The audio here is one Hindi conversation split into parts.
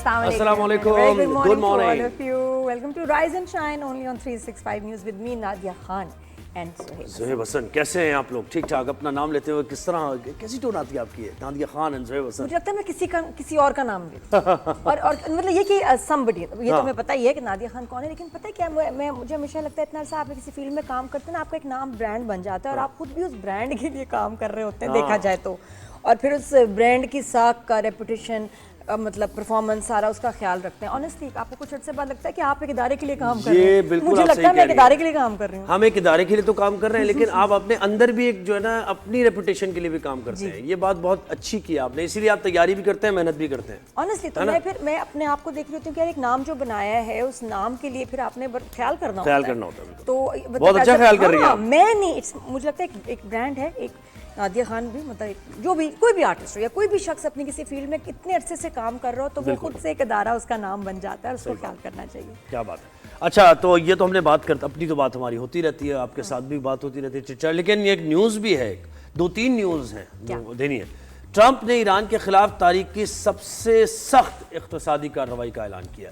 Assalamualaikum. Very good Good morning to morning. all of you. Welcome to Rise and Shine only on 365 News with me Nadia Khan and Zohaib. Zohaib Hasan, कैसे हैं आप लोग? ठीक ठाक? अपना नाम लेते हुए किस तरह कैसी टोन आती है आपकी? नादिया खान एंड ज़ोहैब हसन। मुझे लगता है मैं किसी और का नाम लेती हूँ और मतलब ये कि somebody, ये तो मैं पता ही है कि नादिया खान कौन है, लेकिन पता है क्या, मुझे हमेशा लगता है इतना अर्सा आप किसी फील्ड में काम करते हैं ना, आपका एक नाम ब्रांड बन जाता है और आप खुद भी उस ब्रांड के लिए काम कर रहे होते हैं देखा जाए तो, और फिर उस ब्रांड की साख का रेपुटेशन मतलब परफॉर्मेंस सारा उसका ख्याल रखते हैं। ऑनेस्टली आपको कुछ अर्से बाद लगता है कि आप एक इदारे के लिए काम कर रहे हैं। बिल्कुल मुझे लगता है मैं एक इदारे के लिए काम कर रही हूँ। हम एक इदारे के लिए तो काम कर रहे हैं, लेकिन आप अपने अंदर भी एक जो है ना अपनी रेपुटेशन के लिए भी काम करते हैं। ये बात बहुत अच्छी की आपने, इसीलिए आप तैयारी भी करते हैं, मेहनत भी करते हैं। ऑनेस्टली तो मैं अपने आप को देख रही होती हूँ कि यार एक नाम जो बनाया है उस नाम के लिए फिर आपने ख्याल करना होता है। तो बहुत अच्छा ख्याल कर रही हैं आप। मैं नहीं, मुझे लगता है एक ब्रांड है, एक नादिया खान भी, मतलब जो भी कोई भी आर्टिस्ट हो या कोई भी शख्स अपनी किसी फील्ड में कितने अरसे से काम कर रहा हो तो वो खुद से एक अदारा उसका नाम बन जाता है, उसको ख्याल करना चाहिए। क्या बात है। अच्छा, तो ये तो हमने बात करते, अपनी तो बात हमारी होती रहती है, आपके साथ भी बात होती रहती है चिट्चा, लेकिन एक न्यूज़ भी है, 2-3 न्यूज़ हैं जो देनी है। ट्रंप ने ईरान के खिलाफ तारीख की सबसे सख्त इक़्तिसादी कार्रवाई का ऐलान किया।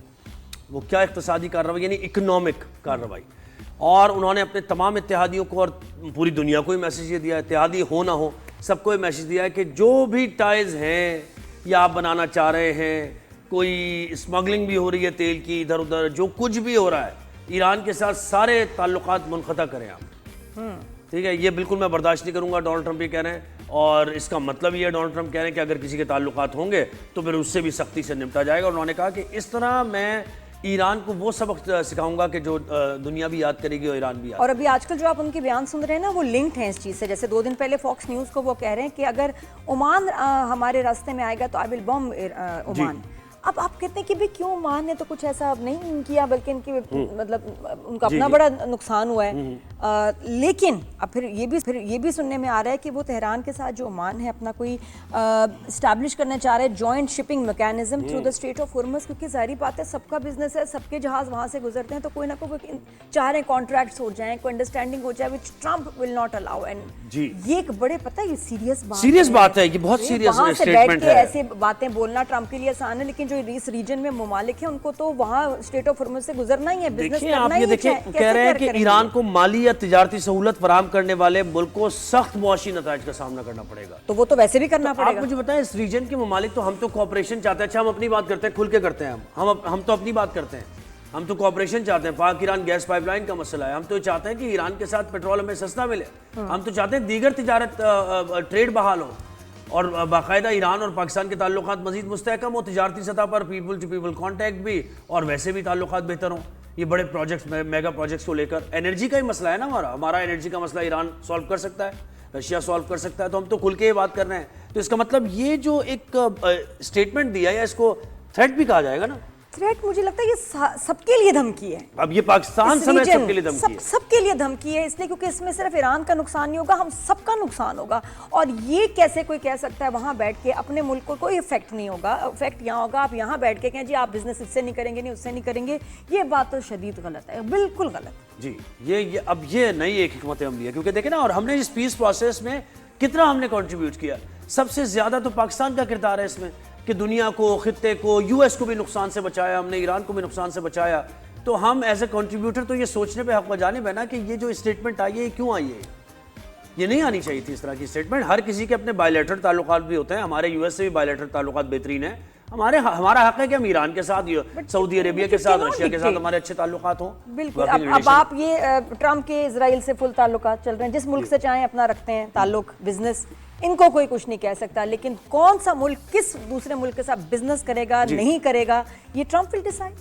वो क्या इक़्तिसादी कार्रवाई, यानी इकनॉमिक कार्रवाई, और उन्होंने अपने तमाम इत्तेहादियों को और पूरी दुनिया को ही मैसेज ये दिया, इत्तेहादी हो ना हो सबको ये मैसेज दिया है कि जो भी टाइज़ हैं या आप बनाना चाह रहे हैं, कोई स्मगलिंग भी हो रही है तेल की इधर उधर, जो कुछ भी हो रहा है ईरान के साथ सारे ताल्लुकात मुनक़ता करें आप। ठीक है, ये बिल्कुल मैं बर्दाश्त नहीं करूँगा, डोनाल्ड ट्रंप ये कह रहे हैं, और इसका मतलब ये है डोनाल्ड ट्रंप कह रहे हैं कि अगर किसी के ताल्लुकात होंगे तो फिर उससे भी सख्ती से निपटा जाएगा। और उन्होंने कहा कि इस तरह मैं ईरान को वो सबक सिखाऊंगा कि जो दुनिया भी याद करेगी और ईरान भी याद। और अभी आजकल जो आप उनके बयान सुन रहे हैं ना, वो लिंक्ड हैं इस चीज़ से। जैसे 2 दिन पहले फॉक्स न्यूज़ को वो कह रहे हैं कि अगर ओमान हमारे रास्ते में आएगा तो आई विल बॉम्ब ओमान। अब आप कहते हैं कि भाई क्यों, ओमान ने तो कुछ ऐसा नहीं किया, बल्कि इनकी मतलब उनका अपना बड़ा नुकसान हुआ है। लेकिन अब फिर ये भी सुनने में आ रहा है कि वो तेहरान के साथ जो ओमान है अपना कोई इस्टेब्लिश करना चाह रहे हैं joint shipping mechanism through the strait of Hormuz, क्योंकि जाहिर बात है सबका बिजनेस है, सबके जहाज वहाँ से गुजरते हैं, तो कोई ना कोई चाह रहे हैं कॉन्ट्रैक्ट्स हो जाएं, कोई अंडरस्टैंडिंग हो जाए, which Trump will not allow. And ये एक बड़े पता है ये सीरियस बात है, ये बहुत सीरियस स्टेटमेंट है। ऐसी बातें बोलना ट्रंप के लिए आसान है, लेकिन जो इस रीजन में ममालिक है उनको तो वहाँ स्ट्रेट ऑफ हॉर्मज़ से गुजरना ही है, बिजनेस करना ही है। देखिए, कह रहे हैं कि ईरान को माली या तिजारती सहूलत फराहम करने वाले मुल्क को सख्त मुआशी नताइज का सामना करना पड़ेगा। तो वो तो वैसे भी करना पड़ेगा। आप मुझे बताएं, इस रीजन के ममालिक तो हम तो कोऑपरेशन चाहते हैं। अच्छा, हम अपनी बात करते हैं, खुल के करते हैं, हम तो अपनी बात करते हैं, हम तो कोऑपरेशन चाहते हैं। पाक ईरान गैस पाइपलाइन का मसला है, हम तो चाहते हैं कि ईरान के साथ पेट्रोल हमें सस्ता मिले, हम तो चाहते हैं दीगर तिजारत ट्रेड बहाल हो और बाकायदा ईरान और पाकिस्तान के ताल्लुकात मजीद मुस्तहकम हो, तिजारती सतह पर पीपल टू पीपल कॉन्टैक्ट भी, और वैसे भी ताल्लुकात बेहतर हों। ये बड़े प्रोजेक्ट्स, मेगा प्रोजेक्ट्स को लेकर एनर्जी का ही मसला है ना, हमारा एनर्जी का मसला ईरान सॉल्व कर सकता है, रशिया सॉल्व कर सकता है, तो हम तो खुल के ये बात कर रहे हैं। तो इसका मतलब ये जो एक स्टेटमेंट दिया है, इसको थ्रेट भी कहा जाएगा ना। थ्रेट मुझे लगता है ये सबके लिए धमकी है। अब ये पाकिस्तान समेत सबके लिए धमकी है, सबके लिए धमकी है, इसलिए क्योंकि इसमें सिर्फ ईरान का नुकसान नहीं होगा, हम सबका नुकसान होगा। और ये कैसे कोई कह सकता है वहाँ बैठ के अपने मुल्क को कोई इफेक्ट नहीं होगा, इफेक्ट यहाँ होगा, आप यहाँ बैठ के कहें जी आप बिजनेस इससे नहीं करेंगे, नहीं उससे नहीं करेंगे, ये बात तो शदीद गलत है, बिल्कुल गलत जी। ये अब ये नई एक हिकमत अमली है, क्योंकि देखें ना, और हमने इस पीस प्रोसेस में कितना हमने कंट्रीब्यूट किया। सबसे ज्यादा तो पाकिस्तान का किरदार है इसमें कि दुनिया को, खित्ते को, यूएस को भी नुकसान से बचाया हमने, ईरान को भी नुकसान से बचाया। तो हम एज ए कंट्रीब्यूटर तो ये सोचने पे हक़ जानिब है ना कि ये जो स्टेटमेंट आई है क्यों आई है, ये नहीं आनी चाहिए थी इस तरह की स्टेटमेंट। हर किसी के अपने बायलैटरल ताल्लुकात भी होते हैं, हमारे यूएस से भी बायलैटरल ताल्लुकात बेहतरीन है, हमारा हक है कि हम ईरान के साथ, सऊदी अरेबिया के साथ, रशिया के साथ हमारे अच्छे ताल्लुकात हों। बिल्कुल। अब आप ये ट्रंप के इजराइल से फुल ताल्लुकात चल रहे हैं, जिस मुल्क से चाहें अपना रखते हैं ताल्लुक, बिजनेस, इनको कोई कुछ नहीं कह सकता, लेकिन कौन सा मुल्क किस दूसरे मुल्क के साथ बिजनेस करेगा नहीं करेगा ये ट्रंप विल डिसाइड।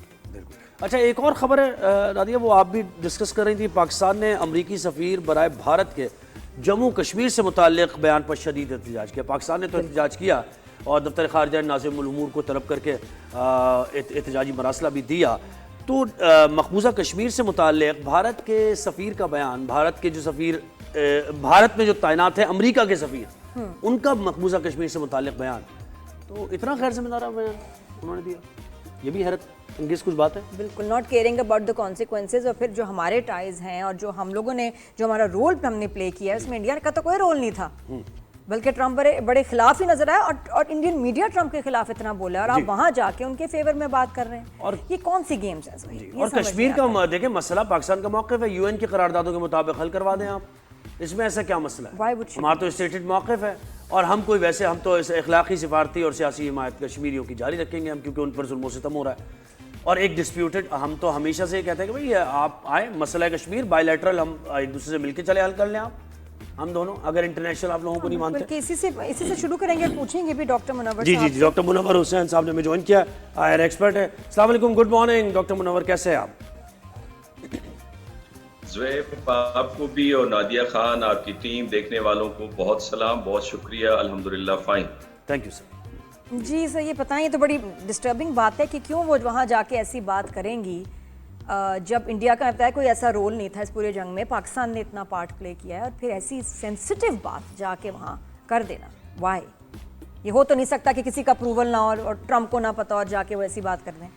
अच्छा, एक और खबर है नादिया, वो आप भी डिस्कस कर रही थी। पाकिस्तान ने अमरीकी सफ़ीर बराए भारत के जम्मू कश्मीर से मुताल्लिक़ बयान पर शदीद एहतजाज किया। पाकिस्तान ने तो एहतजाज किया और दफ्तर ख़ारिजा नाज़िम उल उमूर को तलब करके एहतजाजी मरासला भी दिया। तो मकबूजा कश्मीर से मुताल्लिक़ भारत के सफ़ीर का बयान, भारत के जो सफ़ीर भारत में जो तैनात है अमरीका के सफ़ीर, उनका मकबूजा कश्मीर से मुताल्लिक़ बयान, तो इतना खैर ज़िम्मेदार बयान उन्होंने दिया, ये भी हैरत अंगेज़ कुछ बात है। बिल्कुल, not caring about the consequences. और फिर जो हमारे टाइज हैं और जो हम लोगों ने, जो हमारा रोल हमने प्ले किया है, उसमें इंडिया का तो कोई रोल नहीं था। बल्कि ट्रंप बड़े बड़े खिलाफ ही नजर आया, और इंडियन मीडिया ट्रंप के खिलाफ इतना बोला है, और आप वहां जाके उनके फेवर में बात कर रहे हैं। और ये कौन सी गेम्स हैं भाई? और कश्मीर का देखें मसला पाकिस्तान का मौक़िफ़ है, यूएन की करारदादों के मुताबिक हल करवा दें आप, इसमें ऐसा क्या मसला है? हमारा तो स्टेटेड मौक़िफ़ है, और हम कोई वैसे हम तो इखलाकी सिफारती और सियासी हिमायत कश्मीरियों की जारी रखेंगे हम, क्योंकि उन पर जुल्म सितम हो रहा है। और एक डिस्प्यूटेड, हम तो हमेशा से ये कहते हैं कि भाई आप आए, मसला कश्मीर बायलैटरल हम एक दूसरे से मिलकर चले हल कर लें, हम दोनों, अगर इंटरनेशनल आप लोगों को नहीं मानते। इसी से शुरू करेंगे, पूछेंगे भी डॉक्टर मुनव्वर जी जी डॉक्टर मुनव्वर हुसैन साहब ने हमें ज्वाइन किया, आयर एक्सपर्ट है। अस्सलाम वालेकुम, गुड मॉर्निंग डॉक्टर मुनव्वर, कैसे हैं आप? ज़ुहैब, आपको भी और नादिया खान, आपकी टीम, देखने वालों को बहुत सलाम, बहुत शुक्रिया, अल्हम्दुलिल्लाह फाइन। Thank you sir. जी सर, ये बताएं, तो बड़ी डिस्टर्बिंग बात है कि क्यों वो वहाँ जाके ऐसी बात करेंगी जब इंडिया का बताया कोई ऐसा रोल नहीं था इस पूरे जंग में, पाकिस्तान ने इतना पार्ट प्ले किया है, और फिर ऐसी सेंसिटिव बात जाके वहाँ कर देना, वाई? ये हो तो नहीं सकता कि किसी का अप्रूवल ना हो और ट्रंप को ना पता और जाके वो ऐसी बात कर दें।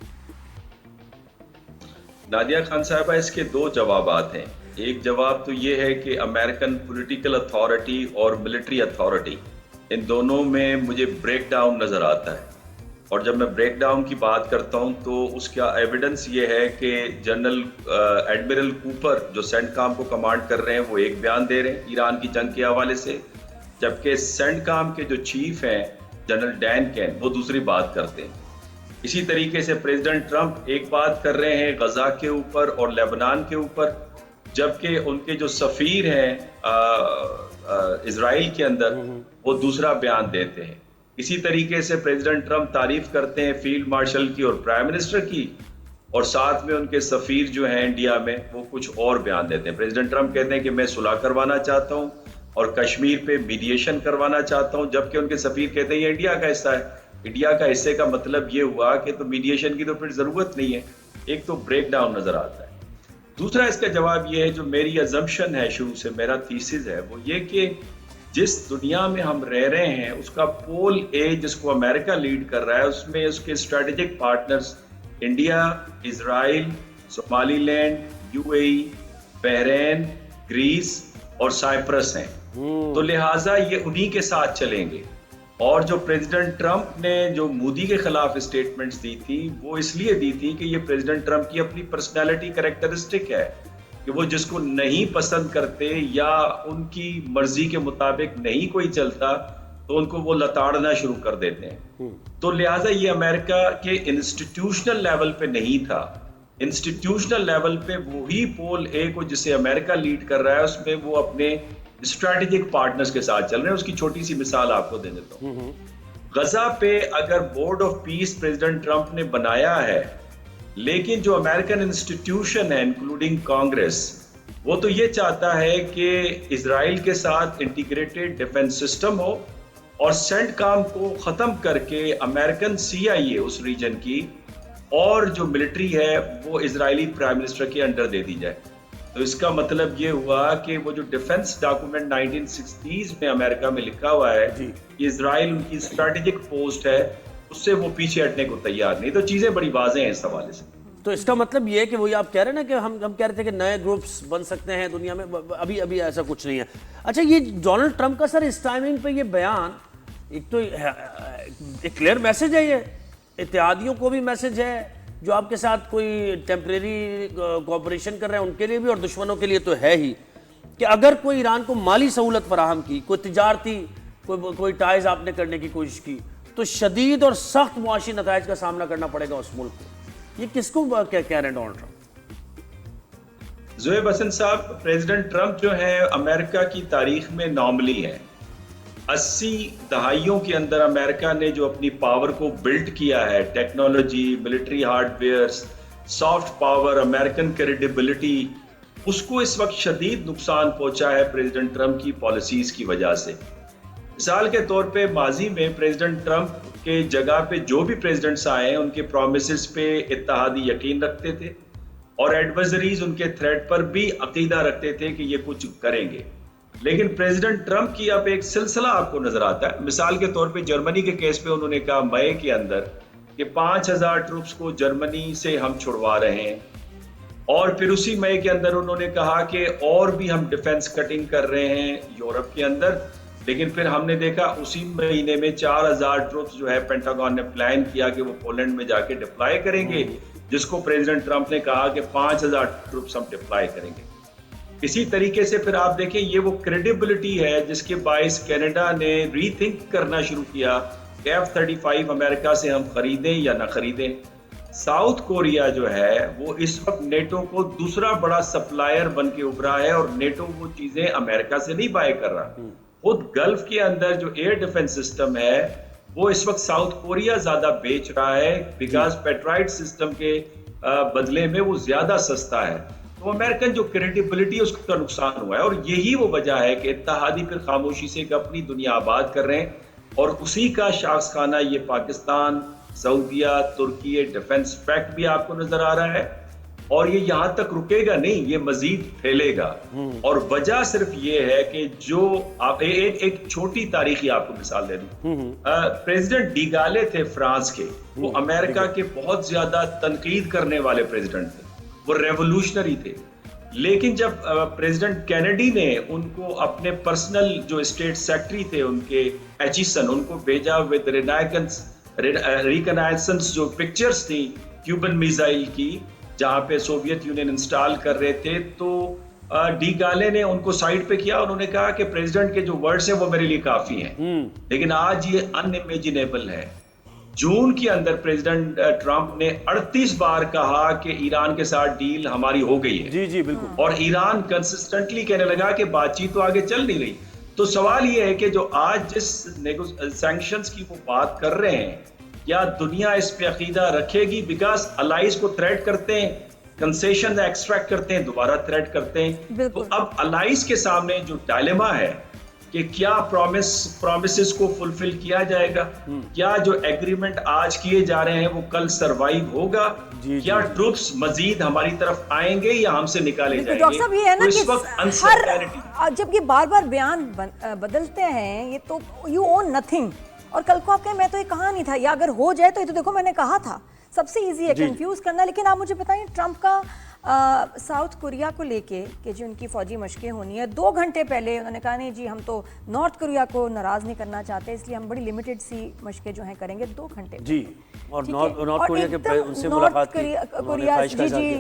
नादिया खान साहबा, इसके दो जवाबात हैं। एक जवाब तो ये है कि अमेरिकन पॉलिटिकल अथॉरिटी और मिलिट्री अथॉरिटी, इन दोनों में मुझे ब्रेक डाउन नज़र आता है, और जब मैं ब्रेक डाउन की बात करता हूं तो उसका एविडेंस ये है कि जनरल एडमिरल कूपर जो सेंटकॉम को कमांड कर रहे हैं, वो एक बयान दे रहे हैं ईरान की जंग के हवाले से, जबकि सेंटकॉम के जो चीफ हैं जनरल डैन कैन, वो दूसरी बात करते हैं। इसी तरीके से प्रेसिडेंट ट्रंप एक बात कर रहे हैं गजा के ऊपर और लेबनान के ऊपर, जबकि उनके जो सफीर हैं इजराइल के अंदर, वो दूसरा बयान देते हैं। इसी तरीके से प्रेसिडेंट ट्रंप तारीफ करते हैं फील्ड मार्शल की और प्राइम मिनिस्टर की, और साथ में उनके सफीर जो हैं इंडिया में, वो कुछ और बयान देते हैं। प्रेसिडेंट ट्रंप कहते हैं कि मैं सुलह करवाना चाहता हूं और कश्मीर पे मीडिएशन करवाना चाहता हूं, जबकि उनके सफीर कहते हैं ये इंडिया का हिस्सा है। इंडिया का हिस्से का मतलब ये हुआ कि तो मीडिएशन की तो फिर जरूरत नहीं है। एक तो ब्रेक डाउन नजर आता है। दूसरा इसका जवाब ये है, जो मेरी अजम्पशन है, शुरू से मेरा थीसिस है, वो ये कि जिस दुनिया में हम रह रहे हैं उसका पोल ए जिसको अमेरिका लीड कर रहा है, उसमें उसके strategic partners India, Israel, Somaliland, UAE, Bahrain, Greece और साइप्रस हैं। तो लिहाजा ये उन्हीं के साथ चलेंगे। और जो प्रेसिडेंट ट्रंप ने जो मोदी के खिलाफ स्टेटमेंट्स दी थी, वो इसलिए दी थी कि ये प्रेसिडेंट ट्रंप की अपनी पर्सनैलिटी कैरेक्टरिस्टिक है कि वो जिसको नहीं पसंद करते या उनकी मर्जी के मुताबिक नहीं कोई चलता, तो उनको वो लताड़ना शुरू कर देते हैं। तो लिहाजा ये अमेरिका के इंस्टीट्यूशनल लेवल पे नहीं था। इंस्टीट्यूशनल लेवल पे वही पोल ए को जिसे अमेरिका लीड कर रहा है, उसमें वो अपने स्ट्रेटेजिक पार्टनर्स के साथ चल रहे हैं। उसकी छोटी सी मिसाल आपको दे देता हूं। गजा पे अगर board of peace president Trump ने बनाया है, लेकिन जो अमेरिकन इंस्टीट्यूशन है इंक्लूडिंग कांग्रेस, वो तो ये चाहता है कि इजराइल के साथ इंटीग्रेटेड डिफेंस सिस्टम हो और सेंटकॉम को खत्म करके अमेरिकन CIA उस रीजन की और जो मिलिट्री है वो इजरायली प्राइम मिनिस्टर के अंडर दे दी जाए। तो इसका मतलब ये हुआ कि वो जो डिफेंस डॉक्यूमेंट 1960s में अमेरिका में लिखा हुआ है कि इजराइल उनकी स्ट्रेटेजिक पोस्ट है, उससे वो पीछे हटने को तैयार नहीं। तो चीजें बड़ी वाज़ेह हैं इस हवाले से। तो इसका मतलब ये है कि वही आप कह रहे हैं ना कि हम कह रहे थे कि नए ग्रुप्स बन सकते हैं दुनिया में, अभी ऐसा कुछ नहीं है। अच्छा, ये डोनाल्ड ट्रंप का सर इस टाइमिंग पे ये बयान, एक तो एक क्लियर मैसेज है, ये इत्तेहादियों को भी मैसेज है जो आपके साथ कोई टेम्परेरी कोऑपरेशन कर रहे हैं उनके लिए भी, और दुश्मनों के लिए तो है ही, कि अगर कोई ईरान को माली सहूलत फराहम की, कोई तिजारती कोई टाइज आपने करने की कोशिश की, तो शदीद और सख्त मुआशी नताइज का सामना करना पड़ेगा उस मुल्क को। ये किसको क्या कह रहे हैं डोनाल्ड ट्रंप? ज़ुहैब हसन साहब, प्रेसिडेंट ट्रंप जो है अमेरिका की तारीख में नॉर्मली है। 80 दहाइयों के अंदर अमेरिका ने जो अपनी पावर को बिल्ड किया है, technology, military hardware, soft power, American credibility, उसको इस वक्त शदीद नुकसान पहुंचा है प्रेसिडेंट ट्रंप की पॉलिसीज की वजह से। मिसाल के तौर पे माजी में प्रेसिडेंट ट्रंप के जगह पे जो भी प्रेसिडेंट्स आए हैं उनके प्रोमिसेस पे इत्तेहादी यकीन रखते थे और एडवाइजरीज उनके थ्रेट पर भी अकीदा रखते थे कि ये कुछ करेंगे। लेकिन प्रेसिडेंट ट्रंप की अब एक सिलसिला आपको नजर आता है। मिसाल के तौर पे जर्मनी के केस पे उन्होंने कहा मई के अंदर कि 5000 ट्रूप्स को जर्मनी से हम छुड़वा रहे हैं, और फिर उसी मई के अंदर उन्होंने कहा कि और भी हम डिफेंस कटिंग कर रहे हैं यूरोप के अंदर, लेकिन फिर हमने देखा उसी महीने में 4000 ट्रुप्स जो है पेंटागन ने प्लान किया कि वो पोलैंड में जाके डिप्लॉय करेंगे, जिसको प्रेसिडेंट ट्रंप ने कहा कि 5000 ट्रुप्स हम डिप्लॉय करेंगे। इसी तरीके से फिर आप देखें ये वो क्रेडिबिलिटी है जिसके बायस कनाडा ने रीथिंक करना शुरू किया कि F-35 अमेरिका से हम खरीदें या ना खरीदें। साउथ कोरिया जो है वो इस वक्त नेटो को दूसरा बड़ा सप्लायर बन के उभरा है और नेटो वो चीजें अमेरिका से नहीं बाय कर रहा। खुद गल्फ के अंदर जो एयर डिफेंस सिस्टम है वो इस वक्त साउथ कोरिया ज्यादा बेच रहा है बिकॉज पेट्राइट सिस्टम के बदले में वो ज्यादा सस्ता है। तो अमेरिकन जो क्रेडिबिलिटी उसका नुकसान हुआ है और यही वो वजह है कि इत्तेहादी फिर खामोशी से एक अपनी दुनिया आबाद कर रहे हैं और उसी का शाखखाना ये पाकिस्तान, सऊदीया, तुर्की डिफेंस फैक्ट भी आपको नजर आ रहा है और ये यहां तक रुकेगा नहीं, ये मजीद फैलेगा। और वजह सिर्फ ये है कि जो आप एक छोटी तारीखी आपको मिसाल दे दूं, प्रेसिडेंट डिगाले थे फ्रांस के, वो अमेरिका के बहुत ज्यादा तनकीद करने वाले प्रेसिडेंट थे, वो रेवोल्यूशनरी थे। लेकिन जब प्रेसिडेंट कैनेडी ने उनको अपने पर्सनल जो स्टेट सेक्रेटरी थे उनके एचिसन, उनको भेजा विद रिकनाइसेंस जो पिक्चर्स थी क्यूबन मिसाइल की जहां पे सोवियत यूनियन इंस्टॉल कर रहे थे, तो डी गाले ने उनको साइड पे किया। उन्होंने कहा कि प्रेसिडेंट के जो वर्ड्स हैं वो मेरे लिए काफी हैं। लेकिन आज ये अनइमेजिनेबल है। जून के अंदर प्रेसिडेंट ट्रंप ने 38 बार कहा कि ईरान के साथ डील हमारी हो गई है। जी जी बिल्कुल। और ईरान कंसिस्टेंटली कहने लगा कि बातचीत तो आगे चल नहीं रही। तो सवाल ये है कि जो आज जिस सैंक्शंस की वो बात कर रहे हैं, क्या दुनिया इस पे अकीदा रखेगी? बिकॉज अलाइज को थ्रेट करते हैं, कंसेशन एक्सट्रैक्ट करते हैं, दोबारा थ्रेट करते हैं। तो अब अलाइज के सामने जो डायलेमा है कि क्या प्रोमिसेस को फुलफिल किया जाएगा, क्या जो एग्रीमेंट आज किए जा रहे हैं वो कल सरवाइव होगा, क्या ट्रूप्स मजीद हमारी तरफ आएंगे या हमसे निकाले जाएंगे। डॉक्टर साहब ये है ना तो इस कि वक्त अनसर्टेनिटी, जब ये बार बार बयान बदलते हैं, ये तो यू ओन नथिंग, और कल को आप कहें मैं तो ये कहा नहीं था, या अगर हो जाए तो ये तो देखो मैंने कहा था। सबसे इजी है कंफ्यूज करना। लेकिन आप मुझे बताइए ट्रंप का साउथ कोरिया को लेके कि जो उनकी फौजी मशकें होनी है, 2 घंटे पहले उन्होंने कहा नहीं जी हम तो नॉर्थ कोरिया को नाराज नहीं करना चाहते, इसलिए हम बड़ी लिमिटेड सी मशकें जो हैं करेंगे 2 घंटे जी। और नॉर्थ कोरिया के उनसे मुलाकात कोरिया जी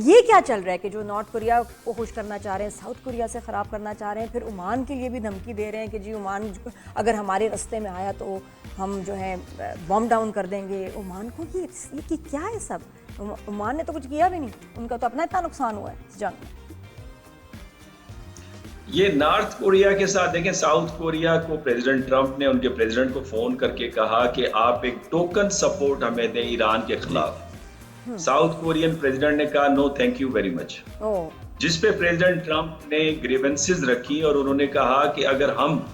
ये क्या चल रहा है कि जो नॉर्थ कोरिया को खुश करना चाह रहे हैं, साउथ कोरिया से खराब करना चाह रहे हैं, फिर ओमान के लिए भी धमकी दे रहे हैं कि जी ओमान अगर हमारे रास्ते में आया तो हम जो है बॉम्ब डाउन कर देंगे ओमान को। ये क्या है सब? ओमान ने तो कुछ किया भी नहीं, उनका तो अपना इतना नुकसान हुआ है इस जंग में। ये नॉर्थ कोरिया के साथ देखें, साउथ कोरिया को प्रेसिडेंट ट्रंप ने उनके प्रेसिडेंट को फोन करके कहा कि आप एक टोकन सपोर्ट हमें दें ईरान के खिलाफ। साउथ कोरियन प्रेसिडेंट ने कहा no thank you very much, जिस पे प्रेसिडेंट ट्रंप ने ग्रीवेंसेस रखी और उन्होंने कहा कि अगर हम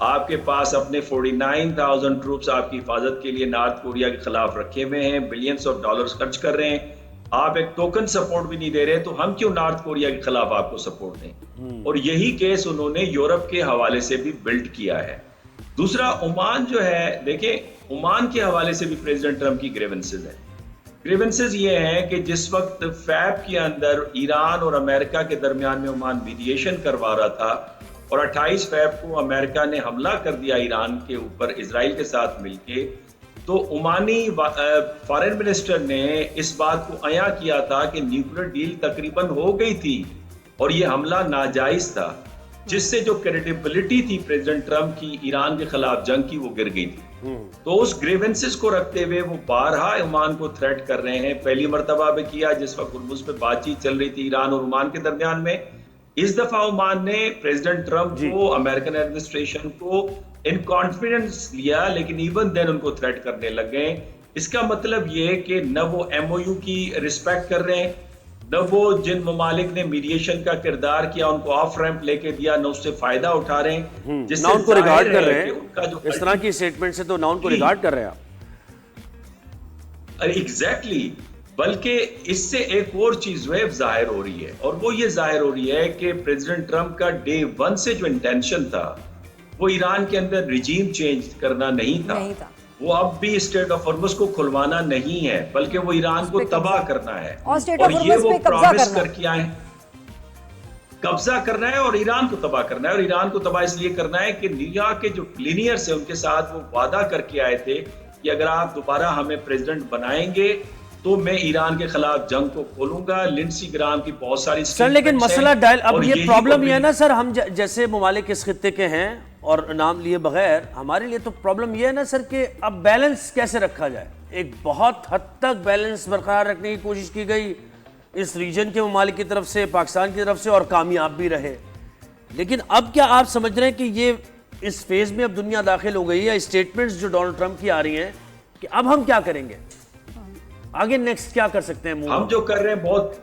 आपके पास अपने 49,000 ट्रूप्स आपकी हिफाजत के लिए नॉर्थ कोरिया के खिलाफ रखे हुए हैं, बिलियंस ऑफ डॉलर्स खर्च कर रहे हैं, आप एक टोकन सपोर्ट भी नहीं दे रहे, तो हम क्यों नॉर्थ कोरिया के खिलाफ आपको सपोर्ट दें। और यही केस उन्होंने यूरोप के हवाले से भी बिल्ड किया है। दूसरा ओमान जो है, देखें ओमान के हवाले से भी प्रेसिडेंट ट्रंप की ग्रीवेंसेस है। ग्रीवेंसेस ये हैं कि जिस वक्त फैब के अंदर ईरान और अमेरिका के दरमियान में ओमान मीडिएशन करवा रहा था और 28 फैब को अमेरिका ने हमला कर दिया ईरान के ऊपर इजराइल के साथ मिलके, तो ओमानी फॉरेन मिनिस्टर ने इस बात को अया किया था कि न्यूक्लियर डील तकरीबन हो गई थी और ये हमला नाजायज था, जिससे जो क्रेडिबिलिटी थी प्रेसिडेंट ट्रंप की ईरान के खिलाफ जंग की वो गिर गई थी। तो उस ग्रीवेंसेस को रखते हुए वो बारहा ओमान को थ्रेट कर रहे हैं। पहली मर्तबा भी किया जिस वक्त हुर्मुज़ पे बातचीत चल रही थी ईरान और ओमान के दरमियान में। इस दफा ओमान ने प्रेसिडेंट ट्रंप को, अमेरिकन एडमिनिस्ट्रेशन को इन कॉन्फिडेंस लिया, लेकिन इवन देन उनको थ्रेट करने लग गए। इसका मतलब ये कि न वो एमओयू की रिस्पेक्ट कर रहे हैं, न वो जिन ममालिक ने मीडिएशन का किरदार किया उनको ऑफ रैंप लेके दिया, न उससे फायदा उठा रहे हैं, जिससे उनको रिगार्ड कर रहे हैं। उनका जो इस तरह की स्टेटमेंट से तो ना उनको रिगार्ड कर रहे हैं आप। एग्जैक्टली, बल्कि इससे एक और चीज वेब जाहिर हो रही है, और वो ये जाहिर हो रही है कि प्रेसिडेंट ट्रंप का डे 1 से जो इंटेंशन था वो ईरान के अंदर रिजीम चेंज करना नहीं था। वो अब भी स्टेट ऑफ हॉर्मुज़ को खुलवाना नहीं है, बल्कि वो ईरान को तबाह करना है। और ये वो प्रॉमिस करके आए, कब्जा करना है और ईरान को तबाह करना है। और ईरान को तबाह इसलिए करना है कि न्यूयॉर्क के जो क्लीनियर्स है उनके साथ वो वादा करके आए थे कि अगर आप दोबारा हमें प्रेसिडेंट बनाएंगे तो मैं ईरान के खिलाफ जंग को खोलूंगा। लिंडसी ग्राम की बहुत सारी सर, लेकिन मसला डायल, अब और ये यही प्रॉब्लम ये है पब्लिक- ना सर, हम जैसे ममालिक इस खित्ते के हैं और नाम लिए बगैर, हमारे लिए तो प्रॉब्लम ये है ना सर कि अब बैलेंस कैसे रखा जाए। एक बहुत हद तक बैलेंस बरकरार रखने की कोशिश की गई इस रीजन के ममालिक की तरफ से, पाकिस्तान की तरफ से, और कामयाब भी रहे। लेकिन अब क्या आप समझ रहे हैं कि ये इस फेज में अब दुनिया दाखिल हो गई है, स्टेटमेंट्स जो डोनाल्ड ट्रंप की आ रही हैं कि अब हम क्या करेंगे, आगे नेक्स्ट क्या कर सकते हैं? हम जो कर रहे हैं बहुत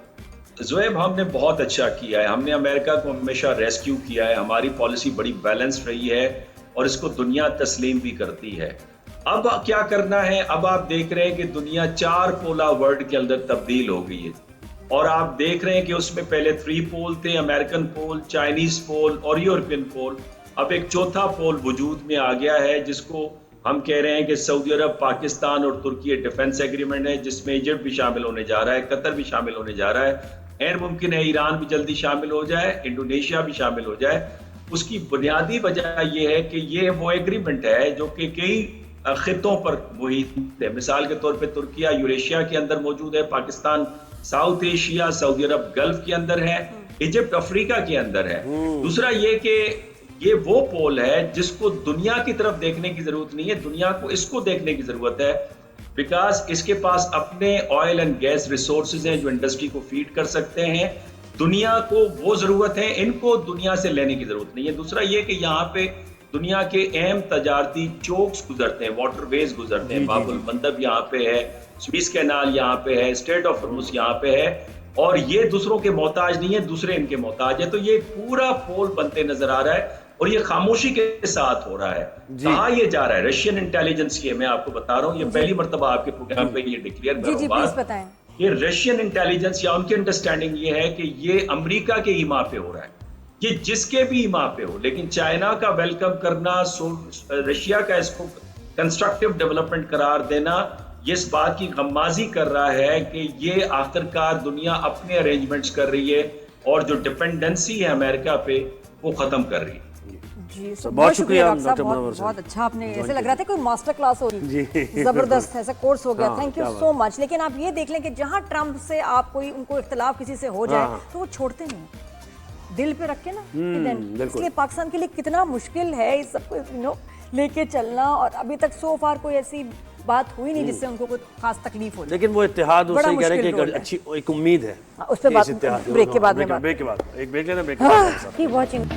ज़ुएब, हमने बहुत अच्छा किया है। हमने अमेरिका को हमेशा रेस्क्यू किया है। हमारी पॉलिसी बड़ी बैलेंस्ड रही है और इसको दुनिया तस्लीम भी करती है। अब क्या करना है, अब आप देख रहे हैं कि दुनिया 4 पोला वर्ल्ड के अंदर तब्दील हो गई है और आप देख रहे हैं कि उसमें पहले 3 पोल थे, अमेरिकन पोल, चाइनीज पोल और यूरोपियन पोल। अब एक चौथा पोल वजूद में आ गया है जिसको हम कह रहे हैं कि सऊदी अरब, पाकिस्तान और तुर्की डिफेंस एग्रीमेंट है, जिसमें इजिप्ट भी शामिल होने जा रहा है, कतर भी शामिल होने जा रहा है, एंड मुमकिन है ईरान भी जल्दी शामिल हो जाए, इंडोनेशिया भी शामिल हो जाए। उसकी बुनियादी वजह यह है कि ये वो एग्रीमेंट है जो कि कई खितों पर मुहित है। मिसाल के तौर पे तुर्किया यूरेशिया के अंदर मौजूद है, पाकिस्तान साउथ एशिया, सऊदी अरब गल्फ के अंदर है, इजिप्ट अफ्रीका के अंदर है। दूसरा ये कि ये वो पोल है जिसको दुनिया की तरफ देखने की जरूरत नहीं है, दुनिया को इसको देखने की जरूरत है, बिकॉज इसके पास अपने ऑयल एंड गैस रिसोर्सेज हैं जो इंडस्ट्री को फीड कर सकते हैं। दुनिया को वो जरूरत है, इनको दुनिया से लेने की जरूरत नहीं है। दूसरा ये कि यहाँ पे दुनिया के अहम तजारती चोक्स गुजरते हैं, वाटरवेज गुजरते हैं, बाबुल मंदब यहाँ पे है, स्विस कैनाल यहाँ पे है, स्ट्रेट ऑफ हॉर्मुज यहाँ पे है, और ये दूसरों के मोहताज नहीं है, दूसरे इनके मोहताज है। तो ये पूरा पोल बनते नजर आ रहा है और ये खामोशी के साथ हो रहा है। कहाँ ये जा रहा है? रशियन इंटेलिजेंस ये मैं आपको बता रहा हूँ, ये पहली मरतबा आपके प्रोग्राम पे ये डिक्लेयर कर रहा हूँ बताएं। ये रशियन इंटेलिजेंस या उनकी अंडरस्टैंडिंग ये है कि ये अमेरिका के ईमा पे हो रहा है, ये जिसके भी ईमा पे हो। लेकिन चाइना का वेलकम करना, रशिया का इसको कंस्ट्रक्टिव डेवलपमेंट करार देना, ये इस बात की गम्माजी कर रहा है कि ये आखिरकार दुनिया अपने अरेंजमेंट्स कर रही है और जो डिपेंडेंसी है अमेरिका पे वो खत्म कर रही है। जी, बहुत शुक्रिया डॉक्टर बहुत, बहुत अच्छा। आपने ऐसे लग रहा था कोई मास्टर क्लास हो जी, रही, जबरदस्त ऐसा कोर्स हो गया। हाँ, थैंक यू सो मच। लेकिन आप ये देख लें कि जहां ट्रंप से आप कोई उनको इख्तिलाफ किसी से हो जाए तो वो छोड़ते नहीं, दिल पे रख के ना। इसलिए पाकिस्तान के लिए कितना मुश्किल है इस सबको लेके चलना, और अभी तक सो फार कोई ऐसी बात हुई नहीं जिससे उनको कोई खास तकलीफ हो। लेकिन वो इत्तेहाद उससे कह रहे हैं कि एक अच्छी एक उम्मीद है। उस पे बात ब्रेक के बाद में ब्रेक के बाद एक ब्रेक लेना, ब्रेक के बाद कीप वाचिंग।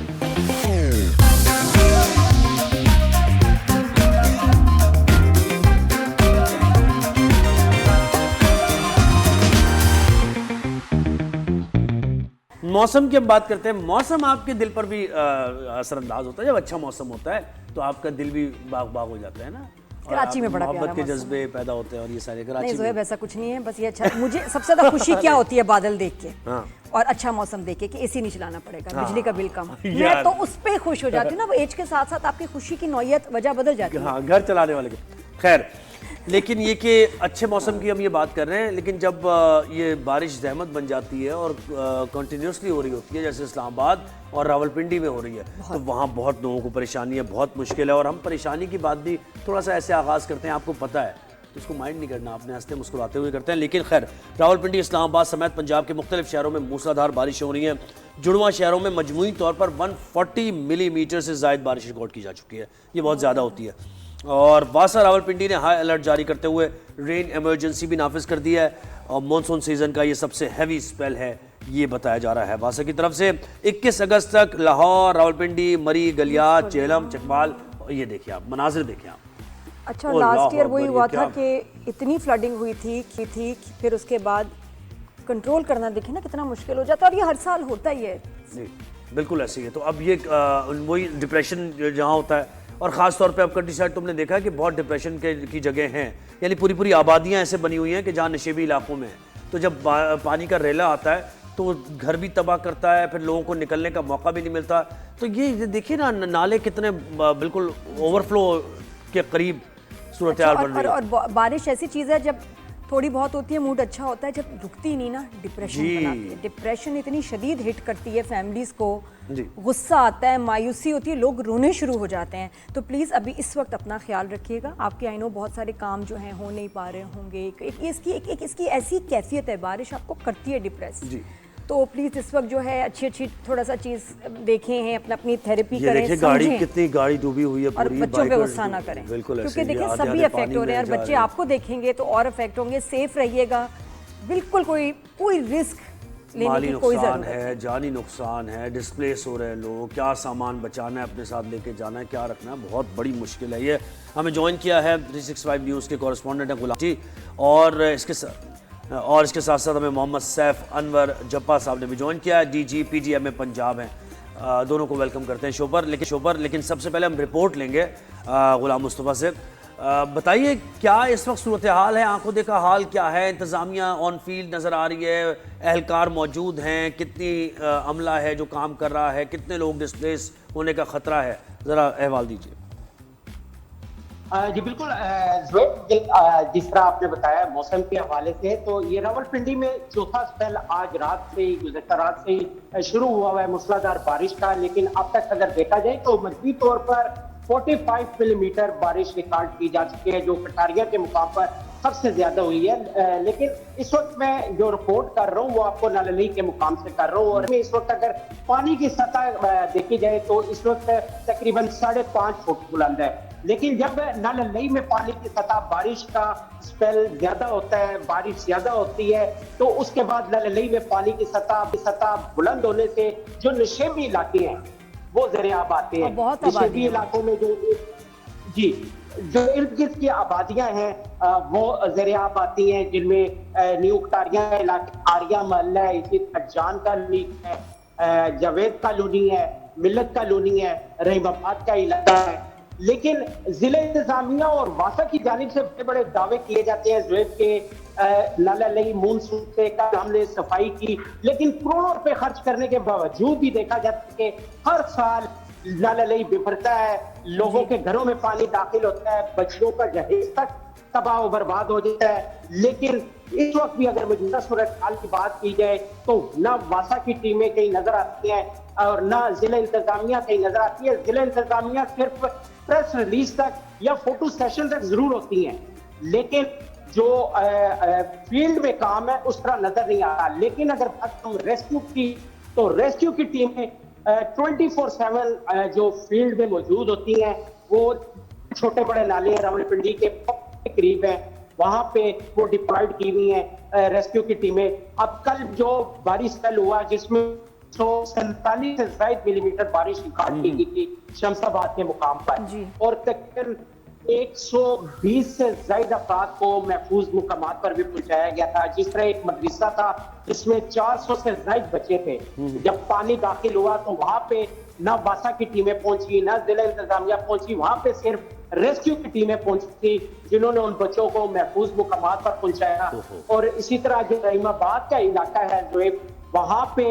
मौसम की हम बात करते हैं। मौसम आपके दिल पर भी असरअंदाज होता है। जब अच्छा मौसम होता है तो आपका दिल भी बाग बाग हो जाता है ना, कराची में बड़ा मोहब्बत के जज्बे पैदा होते हैं और ये सारे कराची नहीं ज़ोहैब ऐसा कुछ नहीं है। बस ये अच्छा, मुझे सबसे ज्यादा खुशी क्या होती है बादल देख के और अच्छा मौसम देख के कि एसी नहीं चलाना पड़ेगा, बिजली का बिल कम। मैं तो उस पे खुश हो जाती हूँ ना। वो एज के साथ साथ आपकी खुशी की नौयत वजह बदल जाती है। हाँ, घर चलाने वाले के। खैर, लेकिन ये कि अच्छे मौसम की हम ये बात कर रहे हैं, लेकिन जब ये बारिश ज़हमत बन जाती है और कंटिन्यूसली हो रही होती है, जैसे इस्लामाबाद और रावलपिंडी में हो रही है, तो वहाँ बहुत लोगों को परेशानी है, बहुत मुश्किल है। और हम परेशानी की बात भी थोड़ा सा ऐसे आगाज़ करते हैं, आपको पता है, तो इसको माइंड नहीं करना, अपने हंसते मुस्कुराते हुए करते हैं। लेकिन खैर, रावलपिंडी, इस्लामाबाद समेत पंजाब के मुख्तलिफ शहरों में मूसलाधार बारिश हो रही है। जुड़वा शहरों में मजमूई तौर पर 140 मिलीमीटर से ज़ायद बारिश रिकॉर्ड की जा चुकी है। ये बहुत ज़्यादा होती है। और वासा रावलपिंडी ने हाई अलर्ट जारी करते हुए रेन इमरजेंसी भी नाफिज कर दिया है और मानसून सीजन का ये सबसे हैवी स्पेल है, ये बताया जा रहा है वासा की तरफ से। 21 अगस्त तक लाहौर, रावलपिंडी, मरी, गलियात, चेहलम, चकवाल, ये देखिए आप मनाजिर देखें आप। अच्छा, लास्ट ईयर वही हुआ था कि इतनी फ्लडिंग हुई थी फिर उसके बाद कंट्रोल करना देखें ना कितना मुश्किल हो जाता है, और ये हर साल होता ही है। बिल्कुल ऐसे ही है। तो अब ये वही डिप्रेशन जहाँ होता है, और ख़ास तौर पे अब कंट्री साइड तुमने देखा है कि बहुत डिप्रेशन की जगह हैं, यानी पूरी पूरी आबादियाँ ऐसे बनी हुई हैं कि जहाँ नशेबी इलाकों में है। तो जब पानी का रेला आता है तो घर भी तबाह करता है, फिर लोगों को निकलने का मौका भी नहीं मिलता। तो ये देखिए ना, नाले कितने बिल्कुल ओवरफ्लो के करीब सूरत हाल बन रही है। और बारिश ऐसी चीज़ है, जब थोड़ी बहुत होती है, मूड अच्छा होता है, जब रुकती नहीं ना डिप्रेशन जी। बनाती है। डिप्रेशन इतनी शदीद हिट करती है फैमिलीज़ को, जी। गुस्सा आता है, मायूसी होती है, लोग रोने शुरू हो जाते हैं। तो प्लीज़ अभी इस वक्त अपना ख्याल रखिएगा। आपके आई नो बहुत सारे काम जो हैं हो नहीं पा रहे होंगे, इसकी ऐसी कैफियत है, बारिश आपको करती है डिप्रेस। जी। तो प्लीज़ इस वक्त जो है अच्छी थोड़ा सा चीज़ देखें हैं, अपनी थेरेपी ये करें, देखिए गाड़ी समझें। कितनी गाड़ी डूबी हुई है और पूरी, बच्चों पे बाइकर्स गुस्सा ना करें, बिल्कुल ऐसे क्योंकि ही देखिए आधे सभी आधे अफेक्ट पानी हो रहे हैं, में और जा बच्चे रहे हैं। आपको देखेंगे तो और अफेक्ट होंगे। सेफ रहिएगा, बिल्कुल कोई रिस्क लेने माली की कोई नुकसान ज़रूरत है, जानी नुकसान है, डिस्प्लेस हो रहे हैं लोग, क्या सामान बचाना है, अपने साथ लेके जाना है, क्या रखना है, बहुत बड़ी मुश्किल है ये। हमें ज्वाइन किया है 365 न्यूज़ के कॉरेस्पॉन्डेंट है गुलाम जी, और इसके साथ साथ हमें मोहम्मद सैफ अनवर जप्पा साहब ने भी ज्वाइन किया है, DG PGM पंजाब हैं। दोनों को वेलकम करते हैं शो पर। लेकिन सबसे पहले हम रिपोर्ट लेंगे गुलाम मुस्तफ़ा से। बताइए क्या इस वक्त सूरत हाल है, आंखों देखा हाल क्या है, इंतज़ामिया ऑन फील्ड नज़र आ रही है, एहलकार मौजूद हैं, कितनी अमला है जो काम कर रहा है, कितने लोग डिस्प्लेस होने का ख़तरा है, ज़रा अहवाल दीजिए। जी बिल्कुल जिस तरह आपने बताया मौसम के हवाले से, तो ये रावलपिंडी में चौथा स्पेल आज रात से ही, गुज़श्ता रात से ही शुरू हुआ है मूसलाधार बारिश का। लेकिन अब तक अगर देखा जाए तो मजबूती तौर पर 45 मिलीमीटर बारिश रिकॉर्ड की जा चुकी है, जो कटारिया के मुकाम पर सबसे ज्यादा हुई है। लेकिन इस वक्त मैं जो रिपोर्ट कर रहा हूँ वो आपको नालली के मुकाम से कर रहा हूँ, और इस वक्त अगर पानी की सतह देखी जाए तो इस वक्त तकरीबन 5.5 फुट बुलंद है। लेकिन जब नालली में पानी की सतह, बारिश का स्पेल ज्यादा होता है, बारिश ज्यादा होती है, तो उसके बाद नालली में पानी की सतह बुलंद होने से जो नशेबी इलाके हैं वो ज़रियाब आते हैं। नशेबी इलाकों में जो इर्द गिर्द की आबादियां हैं वो ज़रियाब आती हैं, जिनमें न्यू कटारिया इलाका, आर्या महल्ला है, इसी तरह जान कॉलोनी है, जावेद कॉलोनी है, मिल्लत कॉलोनी है, रहीमाबाद का इलाका है। लेकिन जिले इंतजामिया और वासा की जानिब से बड़े बड़े दावे किए जाते हैं ज़ुएब के नाला मूनसून से कल हमने सफाई की, लेकिन करोड़ों रुपए खर्च करने के बावजूद भी देखा जाता है कि हर साल नाला बिफरता है, लोगों के घरों में पानी दाखिल होता है, बच्चों का जहेज तक तबाह और बर्बाद हो जाता है। लेकिन इस वक्त भी अगर मौजूदा सूरत हाल की बात की जाए तो ना वासा की टीमें कहीं नजर आती हैं और ना जिला इंतजामिया कहीं नजर आती है। जिला इंतजामिया सिर्फ प्रेस रिलीज तक या फोटो सेशन तक जरूर होती हैं, लेकिन जो फील्ड में काम है उस तरह नजर नहीं आता। लेकिन अगर बात हम रेस्क्यू की, तो रेस्क्यू की टीमें 24/7 जो फील्ड में मौजूद होती हैं, वो छोटे बड़े नाले रावलपिंडी के करीब है, वहां पे वो डिप्लॉयड की हुई हैं रेस्क्यू की टीमें। अब कल जो बारिश कल हुआ जिसमें 147 से ज्यादा मिलीमीटर बारिश रिकॉर्ड की गई थी शमशाबाद के मुकाम पर, और तकरीबन 120 से ज्यादा अफराद को महफूज मुकामात पर भी पहुंचाया गया था। जिस तरह एक मदरसा था जिसमें 400 से ज्यादा बच्चे थे, जब पानी दाखिल हुआ तो वहां पे ना वासा की टीमें पहुंची, ना जिला इंतजामिया पहुंची, वहां पे सिर्फ रेस्क्यू की टीमें पहुंची थी जिन्होंने उन बच्चों को महफूज मुकामात पर पहुंचाया। और इसी तरह जो रहीमाबाद का इलाका है जो वहां पे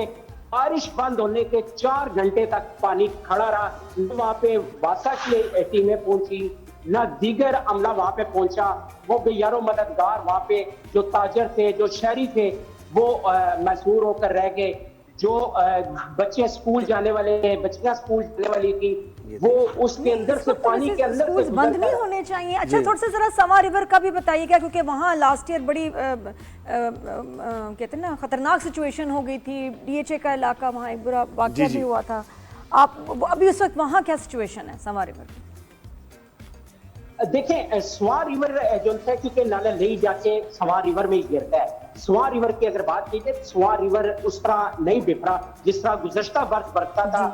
बारिश बंद होने के 4 घंटे तक पानी खड़ा रहा, वहां पे वासा की टीमें पहुंची, ना दीगर अमला वहां पे पहुंचा। वो बेयारो मददगार वहां पे जो ताजर थे, जो शहरी थे, वो मशहूर होकर रह गए। जो बच्चे स्कूल जाने वाले थे, बच्चियां स्कूल जाने वाली थी, वो उसके अंदर से पानी के अंदर से बंद नहीं होने चाहिए। अच्छा, थोड़ा सा जरा सवा रिवर का भी बताइएगा, क्योंकि वहाँ लास्ट ईयर बड़ी कहते हैं ना खतरनाक सिचुएशन हो गई थी। DHA का इलाका, वहाँ एक बुरा वाक़या भी हुआ था। आप अभी उस वक्त वहाँ क्या सिचुएशन है सवा रिवर की? देखें, सवा रिवर जो है, क्योंकि नाला ले जाके सवा रिवर में ही गिरता है। सवा रिवर की अगर बात की जाए, सवा रिवर उस तरह नहीं बिफरा जिस तरह गुज़श्ता बरस बरसता था,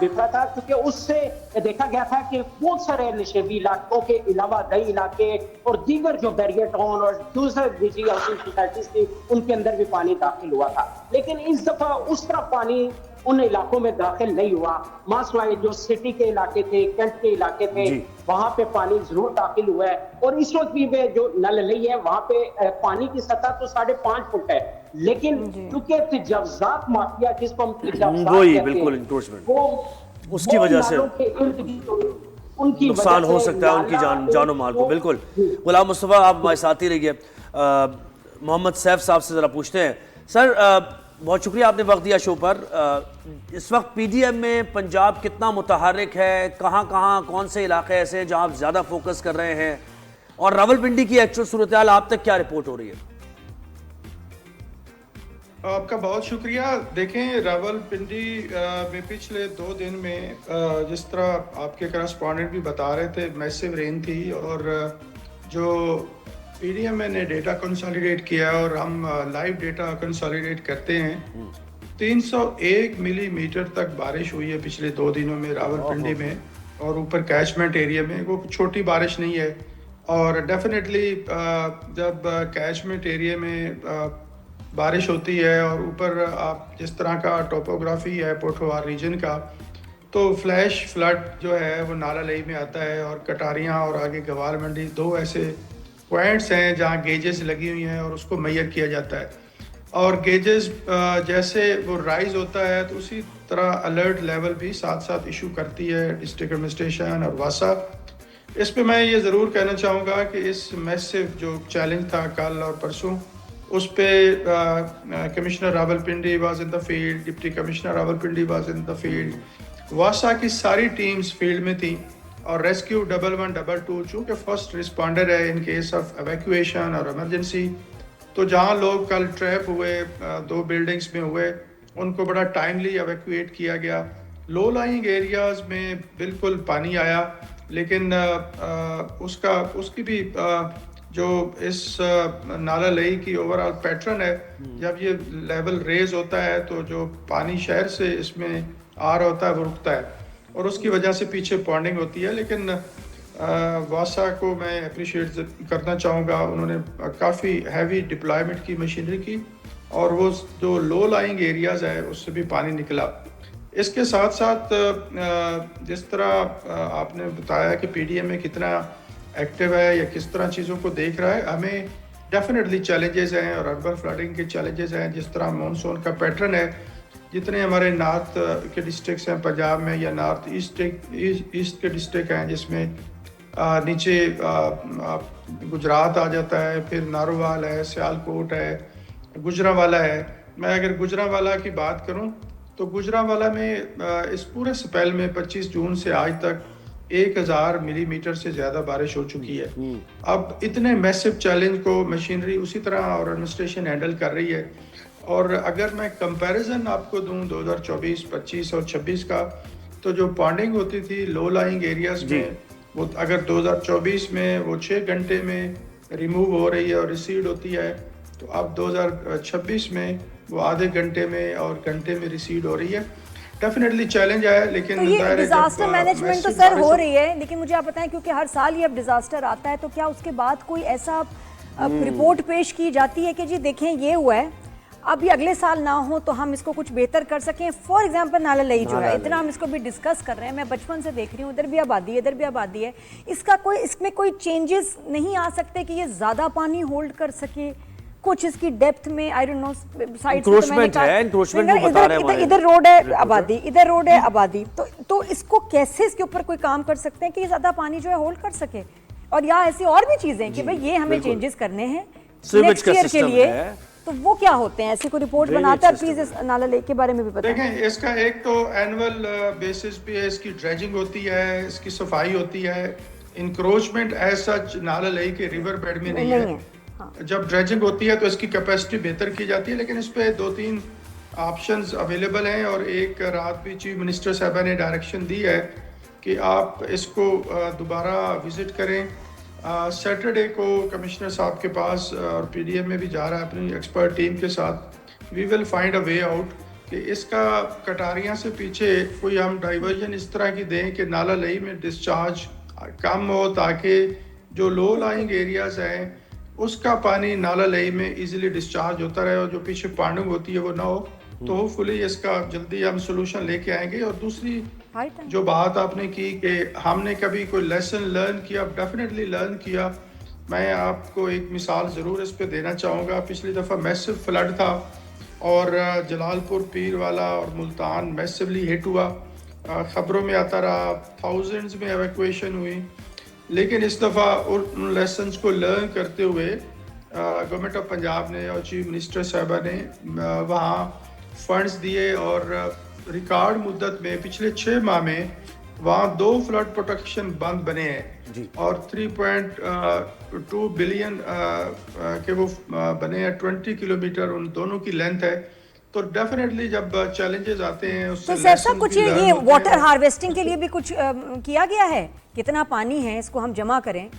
बिफरा था, क्योंकि उससे देखा गया था कि बहुत सारे नशेबी इलाकों के अलावा दही इलाके और दीगर जो बैरियर टाउन और दूसरे निजी हाउसिंग सोसाइटीज थी, उनके अंदर भी पानी दाखिल हुआ था। लेकिन इस दफा उस तरह पानी उन इलाकों में दाखिल नहीं हुआ। मासवाई जो सिटी के इलाके थे, कैंट के इलाके थे, वहां पे पानी जरूर दाखिल हुआ है। और इस वक्त भी जो नालली है वहां पे पानी की सतह तो 5.5 फुट है, लेकिन क्योंकि तजावुज़ात माफिया जिसको हम वो उसकी वजह से उनकी नुकसान हो सकता है, उनकी जानो माल को। बिल्कुल गुलाम मुस्तफा, आप हमारे साथ ही रहिए। मोहम्मद सैफ साहब से ज़रा पूछते हैं। सर बहुत शुक्रिया आपने वक्त दिया शो पर। इस वक्त पीडीएम में पंजाब कितना मुतहर्रिक है, कहाँ कहाँ कौन से इलाके ऐसे हैं जहाँ आप ज़्यादा फोकस कर रहे हैं, और रावलपिंडी की एक्चुअल सूरत हाल आप तक क्या रिपोर्ट हो रही है? आपका बहुत शुक्रिया। देखें, रावलपिंडी में पिछले 2 दिन में जिस तरह आपके करस्पॉन्डेंट भी बता रहे थे, मैसिव रेन थी, और जो पीडीएम ने डेटा कंसोलिडेट किया और हम लाइव डेटा कंसोलिडेट करते हैं, 301 मिलीमीटर तक बारिश हुई है पिछले 2 दिनों में रावलपिंडी में, और ऊपर कैचमेंट एरिया में। वो छोटी बारिश नहीं है, और डेफिनेटली जब कैचमेंट एरिया में बारिश होती है और ऊपर आप जिस तरह का टोपोग्राफी है पोठोहार रीजन का, तो फ्लैश फ्लड जो है वो नाला लई में आता है, और कटारियाँ और आगे गवार मंडी 2 ऐसे पॉइंट्स हैं जहाँ गेजेस लगी हुई हैं और उसको मेजर किया जाता है। और गेजेस जैसे वो राइज होता है तो उसी तरह अलर्ट लेवल भी साथ साथ इशू करती है डिस्ट्रिक्ट एडमिनिस्ट्रेशन और वासा। इस पे मैं ये ज़रूर कहना चाहूँगा कि इस मैसिव जो चैलेंज था कल और परसों, उस पे commissioner Rawalpindi was in the field, deputy commissioner Rawalpindi was in the field, वासा की सारी टीम्स फील्ड में थी, और रेस्क्यू 1112 चूँकि फर्स्ट रिस्पॉन्डर है इन केस ऑफ एवैक्यूएशन और इमरजेंसी, तो जहाँ लोग कल ट्रैप हुए 2 बिल्डिंग्स में हुए, उनको बड़ा टाइमली एवैक्यूएट किया गया। लो लाइंग एरियाज़ में बिल्कुल पानी आया, लेकिन उसकी भी जो इस नाला लई की ओवरऑल पैटर्न है, जब ये लेवल रेज होता है तो जो पानी शहर से इसमें आ रहा होता है वो रुकता है, और उसकी वजह से पीछे पॉन्डिंग होती है। लेकिन वासा को मैं अप्रिशिएट करना चाहूँगा, उन्होंने काफ़ी हैवी डिप्लॉयमेंट की मशीनरी की, और वो जो लो लाइंग एरियाज़ है उससे भी पानी निकला। इसके साथ साथ जिस तरह आपने बताया कि पीडीएम में कितना एक्टिव है या किस तरह चीज़ों को देख रहा है, हमें डेफिनेटली चैलेंजेस हैं और अर्बन फ्लडिंग के चैलेंजेस हैं। जिस तरह मानसून का पैटर्न है, जितने हमारे नॉर्थ के डिस्ट्रिक्ट्स हैं पंजाब में, या नॉर्थ ईस्ट के डिस्ट्रिक्ट हैं जिसमें नीचे गुजरात आ जाता है, फिर नारोवाल है, सियालकोट है, गुजरांवाला है। मैं अगर गुजरांवाला की बात करूं तो गुजरांवाला में इस पूरे स्पेल में 25 जून से आज तक 1000 मिलीमीटर से ज़्यादा बारिश हो चुकी है। अब इतने मैसिव चैलेंज को मशीनरी उसी तरह और एडमिनिस्ट्रेशन हैंडल कर रही है। और अगर मैं कंपैरिजन आपको दूं 2024, 25 और 26 का, तो जो पॉन्डिंग होती थी लो लाइंग एरियाज में, वो अगर 2024 में वो 6 घंटे में रिमूव हो रही है और रिसीड होती है, तो अब 2026 में वो आधे घंटे में और घंटे में रिसीड हो रही है। डेफिनेटली चैलेंज है, लेकिन तो ये डिजास्टर मैनेजमेंट तो सर हो रही है, लेकिन मुझे आप बताएं, क्योंकि हर साल ये अब डिजास्टर आता है, तो क्या उसके बाद कोई ऐसा रिपोर्ट पेश की जाती है कि जी देखें ये हुआ है, अब ये अगले साल ना हो तो हम इसको कुछ बेहतर कर सकें? फॉर एग्जांपल नाला लई जो है, इतना हम इसको भी डिस्कस कर रहे हैं, मैं बचपन से देख रही हूँ, इधर भी आबादी है, इधर भी आबादी है, इसमें कोई चेंजेस नहीं आ सकते कि ये ज्यादा पानी होल्ड कर सके? कुछ इसकी डेप्थ में आई डोंट नो साइड्स पे, तो मैंने कहा इधर रोड है आबादी, इधर रोड है आबादी, तो इसको कैसे इसके ऊपर कोई काम कर सकते हैं कि ज्यादा पानी जो है होल्ड कर सके? और या ऐसी और भी चीजें कि भाई ये हमें चेंजेस करने हैं नेक्स्ट ईयर के लिए, तो वो क्या होते हैं? ऐसे कोई रिपोर्ट बनाता है? प्लीज इस नाला लेक के बारे में भी बताएं। देखें, इसका एक तो एनुअल बेसिस पे इसकी ड्रेजिंग होती है, इसकी सफाई होती है। इंक्रोचमेंट एज सच नाला लेक के रिवर बेड में नहीं है। जब ड्रेजिंग होती है तो इसकी कैपेसिटी बेहतर की जाती है, लेकिन इस पे 2-3 ऑप्शंस अवेलेबल हैं। और एक रात भी चीफ मिनिस्टर साहबा ने डायरेक्शन दी है कि आप इसको दोबारा विजिट करें। सैटरडे को कमिश्नर साहब के पास और पीडीएम में भी जा रहा है अपनी एक्सपर्ट टीम के साथ। We will find a way out कि इसका कटारियाँ से पीछे कोई हम डाइवर्जन इस तरह की दें कि नाला लई में डिस्चार्ज कम हो, ताकि जो लो लाइंग एरियाज़ हैं उसका पानी नाला लई में इजीली डिस्चार्ज होता रहे, और जो पीछे पॉन्डिंग होती है वो ना हो। तो होपफुली इसका जल्दी हम सोल्यूशन लेके आएंगे। और दूसरी जो बात आपने की कि हमने कभी कोई लेसन लर्न किया, डेफिनेटली लर्न किया। मैं आपको एक मिसाल ज़रूर इस पे देना चाहूँगा। पिछली दफ़ा मैसिव फ्लड था और जलालपुर, पीरवाला और मुल्तान मैसिवली हिट हुआ। ख़बरों में आता रहा, थाउजेंड्स में एवैक्यूएशन हुई। लेकिन इस दफ़ा उन लेसन्स को लर्न करते हुए गवर्नमेंट ऑफ पंजाब ने और चीफ मिनिस्टर साहबा ने वहाँ फंड्स दिए और रिकॉर्ड मुद्दत में पिछले 6 माह में वहाँ 2 फ्लड प्रोटेक्शन बंद बने हैं और 3.2 बिलियन के वो बने हैं। 20 किलोमीटर उन दोनों की लेंथ है। तो डेफिनेटली जब चैलेंजेस आते हैं उससे तो ऐसा कुछ ये वाटर हार्वेस्टिंग के लिए भी कुछ किया गया है? कितना पानी है इसको हम जमा करें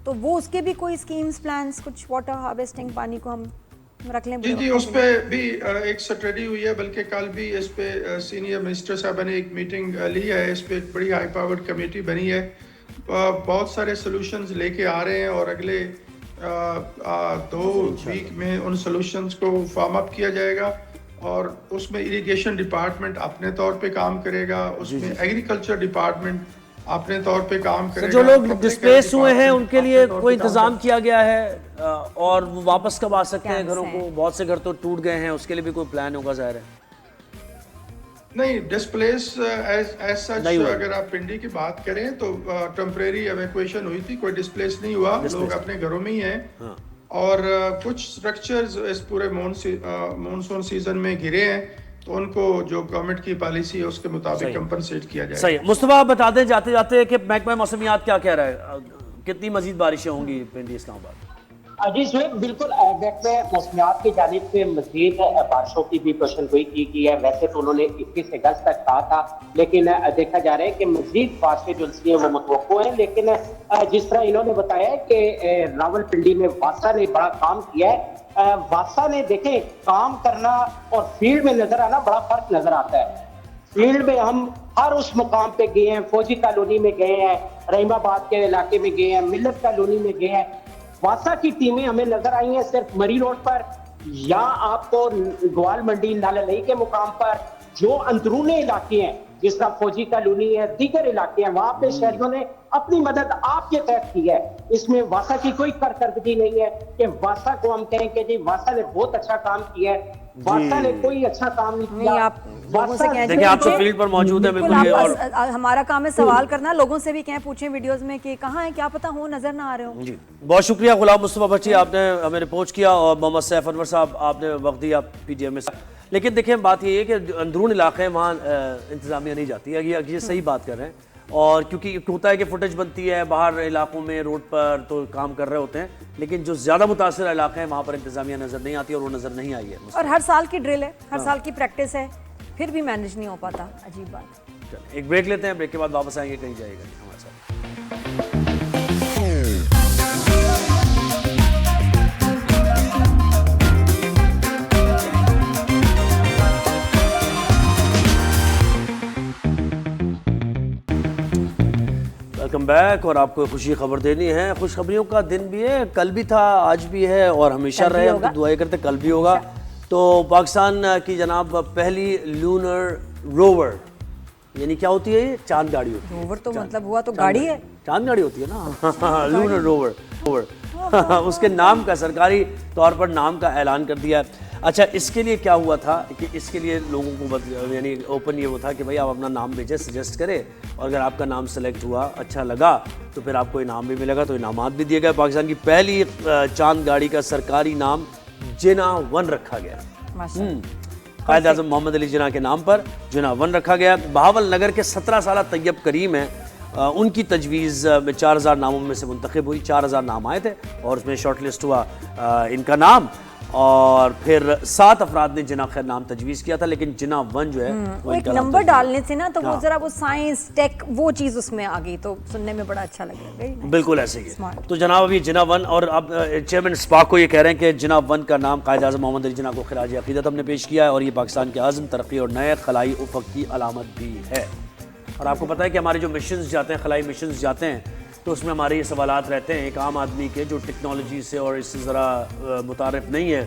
तो वो उसके भी कोई स्कीम्स प्लान्स कुछ वाटर हार्वेस्टिंग पानी को हम रख लें? जी उस पे भी एक स्टडी हुई है, बल्कि कल भी इस पे सीनियर मिनिस्टर साहब ने एक मीटिंग ली है। इस पे एक बड़ी हाई पावर्ड कमेटी बनी है, बहुत सारे सॉल्यूशंस लेके आ रहे हैं और अगले 2 वीक में उन सॉल्यूशंस को फॉर्म अप किया जाएगा और उसमें इरिगेशन डिपार्टमेंट अपने तौर पे काम करेगा, उसमें एग्रीकल्चर डिपार्टमेंट अपने तौर पे काम करेगा। जो लोग डिस्प्लेस हुए हैं उनके लिए कोई इंतजाम किया गया है और वो वापस कब आ सकते हैं घरों को? बहुत से घर तो टूट गए हैं, उसके लिए भी कोई प्लान होगा जाहिर है? नहीं, डिस्प्लेस एज सच अगर आप पिंडी की बात करें तो टेम्परेरी एवैक्यूएशन हुई थी, कोई डिस्प्लेस नहीं हुआ, लोग अपने घरों में ही हैं। और कुछ स्ट्रक्चर्स इस पूरे मानसून सीजन में गिरे हैं तो उनको जो गवर्नमेंट की पॉलिसी है उसके मुताबिक कंपनसेट किया जाएगा। सही है। मुस्तफा आप बता दें जाते जाते कि महकमा मौसमियात क्या कह रहा है, कितनी मजीद बारिशें होंगी पिंडी इस्लामाबाद? जी सुहेब, बिल्कुल महकमा मौसमियात की जानिब से मजीद बारिशों की भी पेशेंगोई की गई है। वैसे तो उन्होंने 21 अगस्त तक कहा था, लेकिन देखा जा रहा है कि मजीद बारिशें जो है वो मुतवक्को है। लेकिन जिस तरह इन्होंने बताया कि रावलपिंडी में वासा ने बड़ा काम किया है। वासा ने देखें काम करना और फील्ड में नजर आना बड़ा फर्क नजर आता है। फील्ड में हम हर उस मुकाम पे गए हैं, फौजी कॉलोनी में गए हैं, रहीमाबाद के इलाके में गए हैं, मिल्लत कॉलोनी में गए हैं। वासा की टीमें हमें नजर आई हैं सिर्फ मरी रोड पर या आपको ग्वाल मंडी नाललई के मुकाम पर। जो अंदरूनी इलाके हैं जिस तरह फौजी कॉलोनी है, दीगर इलाके हैं, वहां पे शहरियों ने अपनी मदद आपके तहत की है। इसमें वासा की कोई कारकर्दगी नहीं है कि वासा को हम कहें कि जी वासा ने बहुत अच्छा काम किया है। वासा ने कोई अच्छा काम नहीं किया। आप लोगों से कहें, देखिए आप तो फील्ड पर मौजूद है बिल्कुल, और हमारा काम है सवाल करना, लोगों से भी कहें पूछें वीडियोस में कि कहाँ है, क्या पता हो नजर ना आ रहे हो। जी बहुत शुक्रिया गुलाम मुस्तफा बख्शी, आपने हमें रिपोर्ट किया, और मोहम्मद सैफ अनवर साहब आपने वक्त दिया पीटीएम में। लेकिन देखिए बात ये है कि अंदरून इलाके वहाँ इंतजामिया नहीं जाती है, ये सही बात कर रहे हैं। और क्योंकि होता है कि फुटेज बनती है बाहर इलाकों में रोड पर तो काम कर रहे होते हैं, लेकिन जो ज़्यादा मुतासर इलाके हैं वहाँ पर इंतजामिया नज़र नहीं आती और वो नज़र नहीं आई है। और हर साल की ड्रिल है, हर साल की प्रैक्टिस है, फिर भी मैनेज नहीं हो पाता। अजीब बात। एक ब्रेक लेते हैं, ब्रेक के बाद वापस आएंगे, कहीं जाएगा हमारे साथ। Welcome back. और आपको खुशी खबर देनी है, खुशखबरियों का दिन भी है, कल भी था, आज भी है और हमेशा रहे। हम तो दुआएं करते कल भी होगा। तो पाकिस्तान की जनाब पहली लूनर रोवर, यानी क्या होती है ये? चांद गाड़ी होती है। रोवर तो मतलब हुआ तो गाड़ी है, चांद गाड़ी होती है ना। लूनर रोवर उसके नाम का सरकारी तौर पर नाम का ऐलान कर दिया है। अच्छा, इसके लिए क्या हुआ था कि इसके लिए लोगों को यानी ओपन ये वो था कि भाई आप अपना नाम भेजें, सजेस्ट करें, और अगर आपका नाम सेलेक्ट हुआ, अच्छा लगा, तो फिर आपको इनाम भी मिलेगा। तो इनामात भी दिए गए। पाकिस्तान की पहली चांद गाड़ी का सरकारी नाम जिना 1 रखा गया। कायद आज़म मोहम्मद अली जिना के नाम पर जिना 1 रखा गया। बहावल नगर के 17 साल तैयब करीम हैं, उनकी तजवीज़ में 4000 नामों में से मुंतखब हुई। 4000 नाम आए थे और उसमें शॉर्टलिस्ट हुआ इनका नाम, और फिर 7 अफराद ने जिना खैर नाम तजवीज़ किया था, लेकिन जिना 1 जो है वो एक नंबर डालने से ना, तो वो जरा वो साइंस टेक वो चीज़ उसमें आ गई, तो सुनने में बड़ा अच्छा लग रहा है। बिल्कुल ऐसे ही है। तो जनाब अभी जिना 1, और अब चेयरमैन स्पाक को ये कह रहे हैं कि जिना 1 का नाम कायद आज़म मोहम्मद अली जिना को खिराज अक़ीदत हमने पेश किया है, और ये पाकिस्तान के आज़म, तरक्की और नए खलाई उफ़क़ की अलामत भी है। और आपको पता है कि हमारे जो मिशंस जाते हैं, खलाई मिशंस जाते हैं, तो उसमें हमारे ये सवालात रहते हैं एक आम आदमी के जो टेक्नोलॉजी से और इससे ज़रा मुतारिफ नहीं है,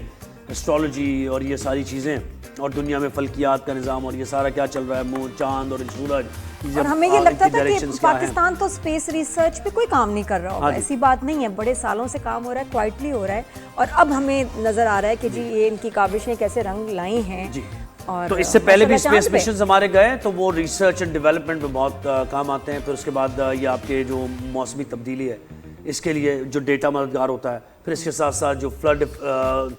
एस्ट्रोलॉजी और ये सारी चीज़ें, और दुनिया में फल्कियात का निज़ाम और ये सारा क्या चल रहा है, मून, चांद और सूरज। और हमें ये लगता था कि पाकिस्तान तो स्पेस रिसर्च पे कोई काम नहीं कर रहा होगा। ऐसी बात नहीं है, बड़े सालों से काम हो रहा है, क्वाइटली हो रहा है, और अब हमें नज़र आ रहा है कि जी ये इनकी काबिशें कैसे रंग लाई हैं। जी। और तो इससे पहले भी स्पेस मिशन हमारे गए, तो वो रिसर्च एंड डेवलपमेंट में बहुत काम आते हैं। फिर उसके बाद ये आपके जो मौसमी तब्दीली है, इसके लिए जो डेटा मददगार होता है। फिर इसके साथ साथ जो फ्लड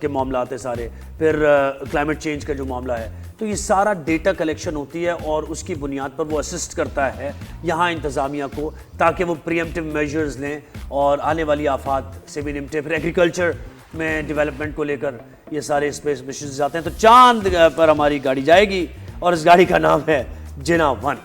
के मामला आते सारे, फिर क्लाइमेट चेंज का जो मामला है, तो ये सारा डेटा कलेक्शन होती है और उसकी बुनियाद पर वो असिस्ट करता है यहाँ इंतज़ामिया को, ताकि वो प्रीएम्प्टिव मेजर्स लें और आने वाली आफात से भी निपटे। फिर एग्रीकल्चर में डेवलपमेंट को लेकर ये सारे स्पेस मिशन जाते हैं। तो चांद पर हमारी गाड़ी जाएगी और इस गाड़ी का नाम है जिना 1,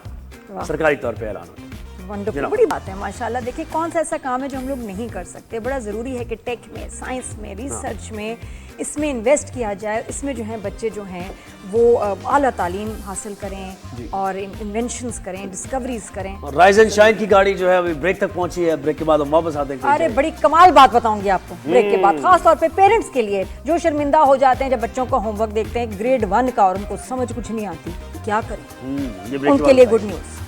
सरकारी तौर पर ऐलान होता है। वंडरफुल, बड़ी बात है माशाल्लाह। देखिए कौन सा ऐसा काम है जो हम लोग नहीं कर सकते। बड़ा ज़रूरी है कि टेक में, साइंस में, रिसर्च में, इसमें इन्वेस्ट किया जाए। इसमें जो है बच्चे जो हैं वो आला तालीम हासिल करें और इन्वेंशंस करें, डिस्कवरीज करें। राइज एंड शाइन की गाड़ी जो है अभी ब्रेक तक पहुंची है, ब्रेक के बाद हम वापस आते हैं। अरे बड़ी कमाल बात बताऊंगी आपको ब्रेक के बाद, खास तौर पे पेरेंट्स के लिए जो शर्मिंदा हो जाते हैं जब बच्चों का होमवर्क देखते हैं ग्रेड 1 का और उनको समझ कुछ नहीं आती, क्या करें, उनके लिए गुड न्यूज़।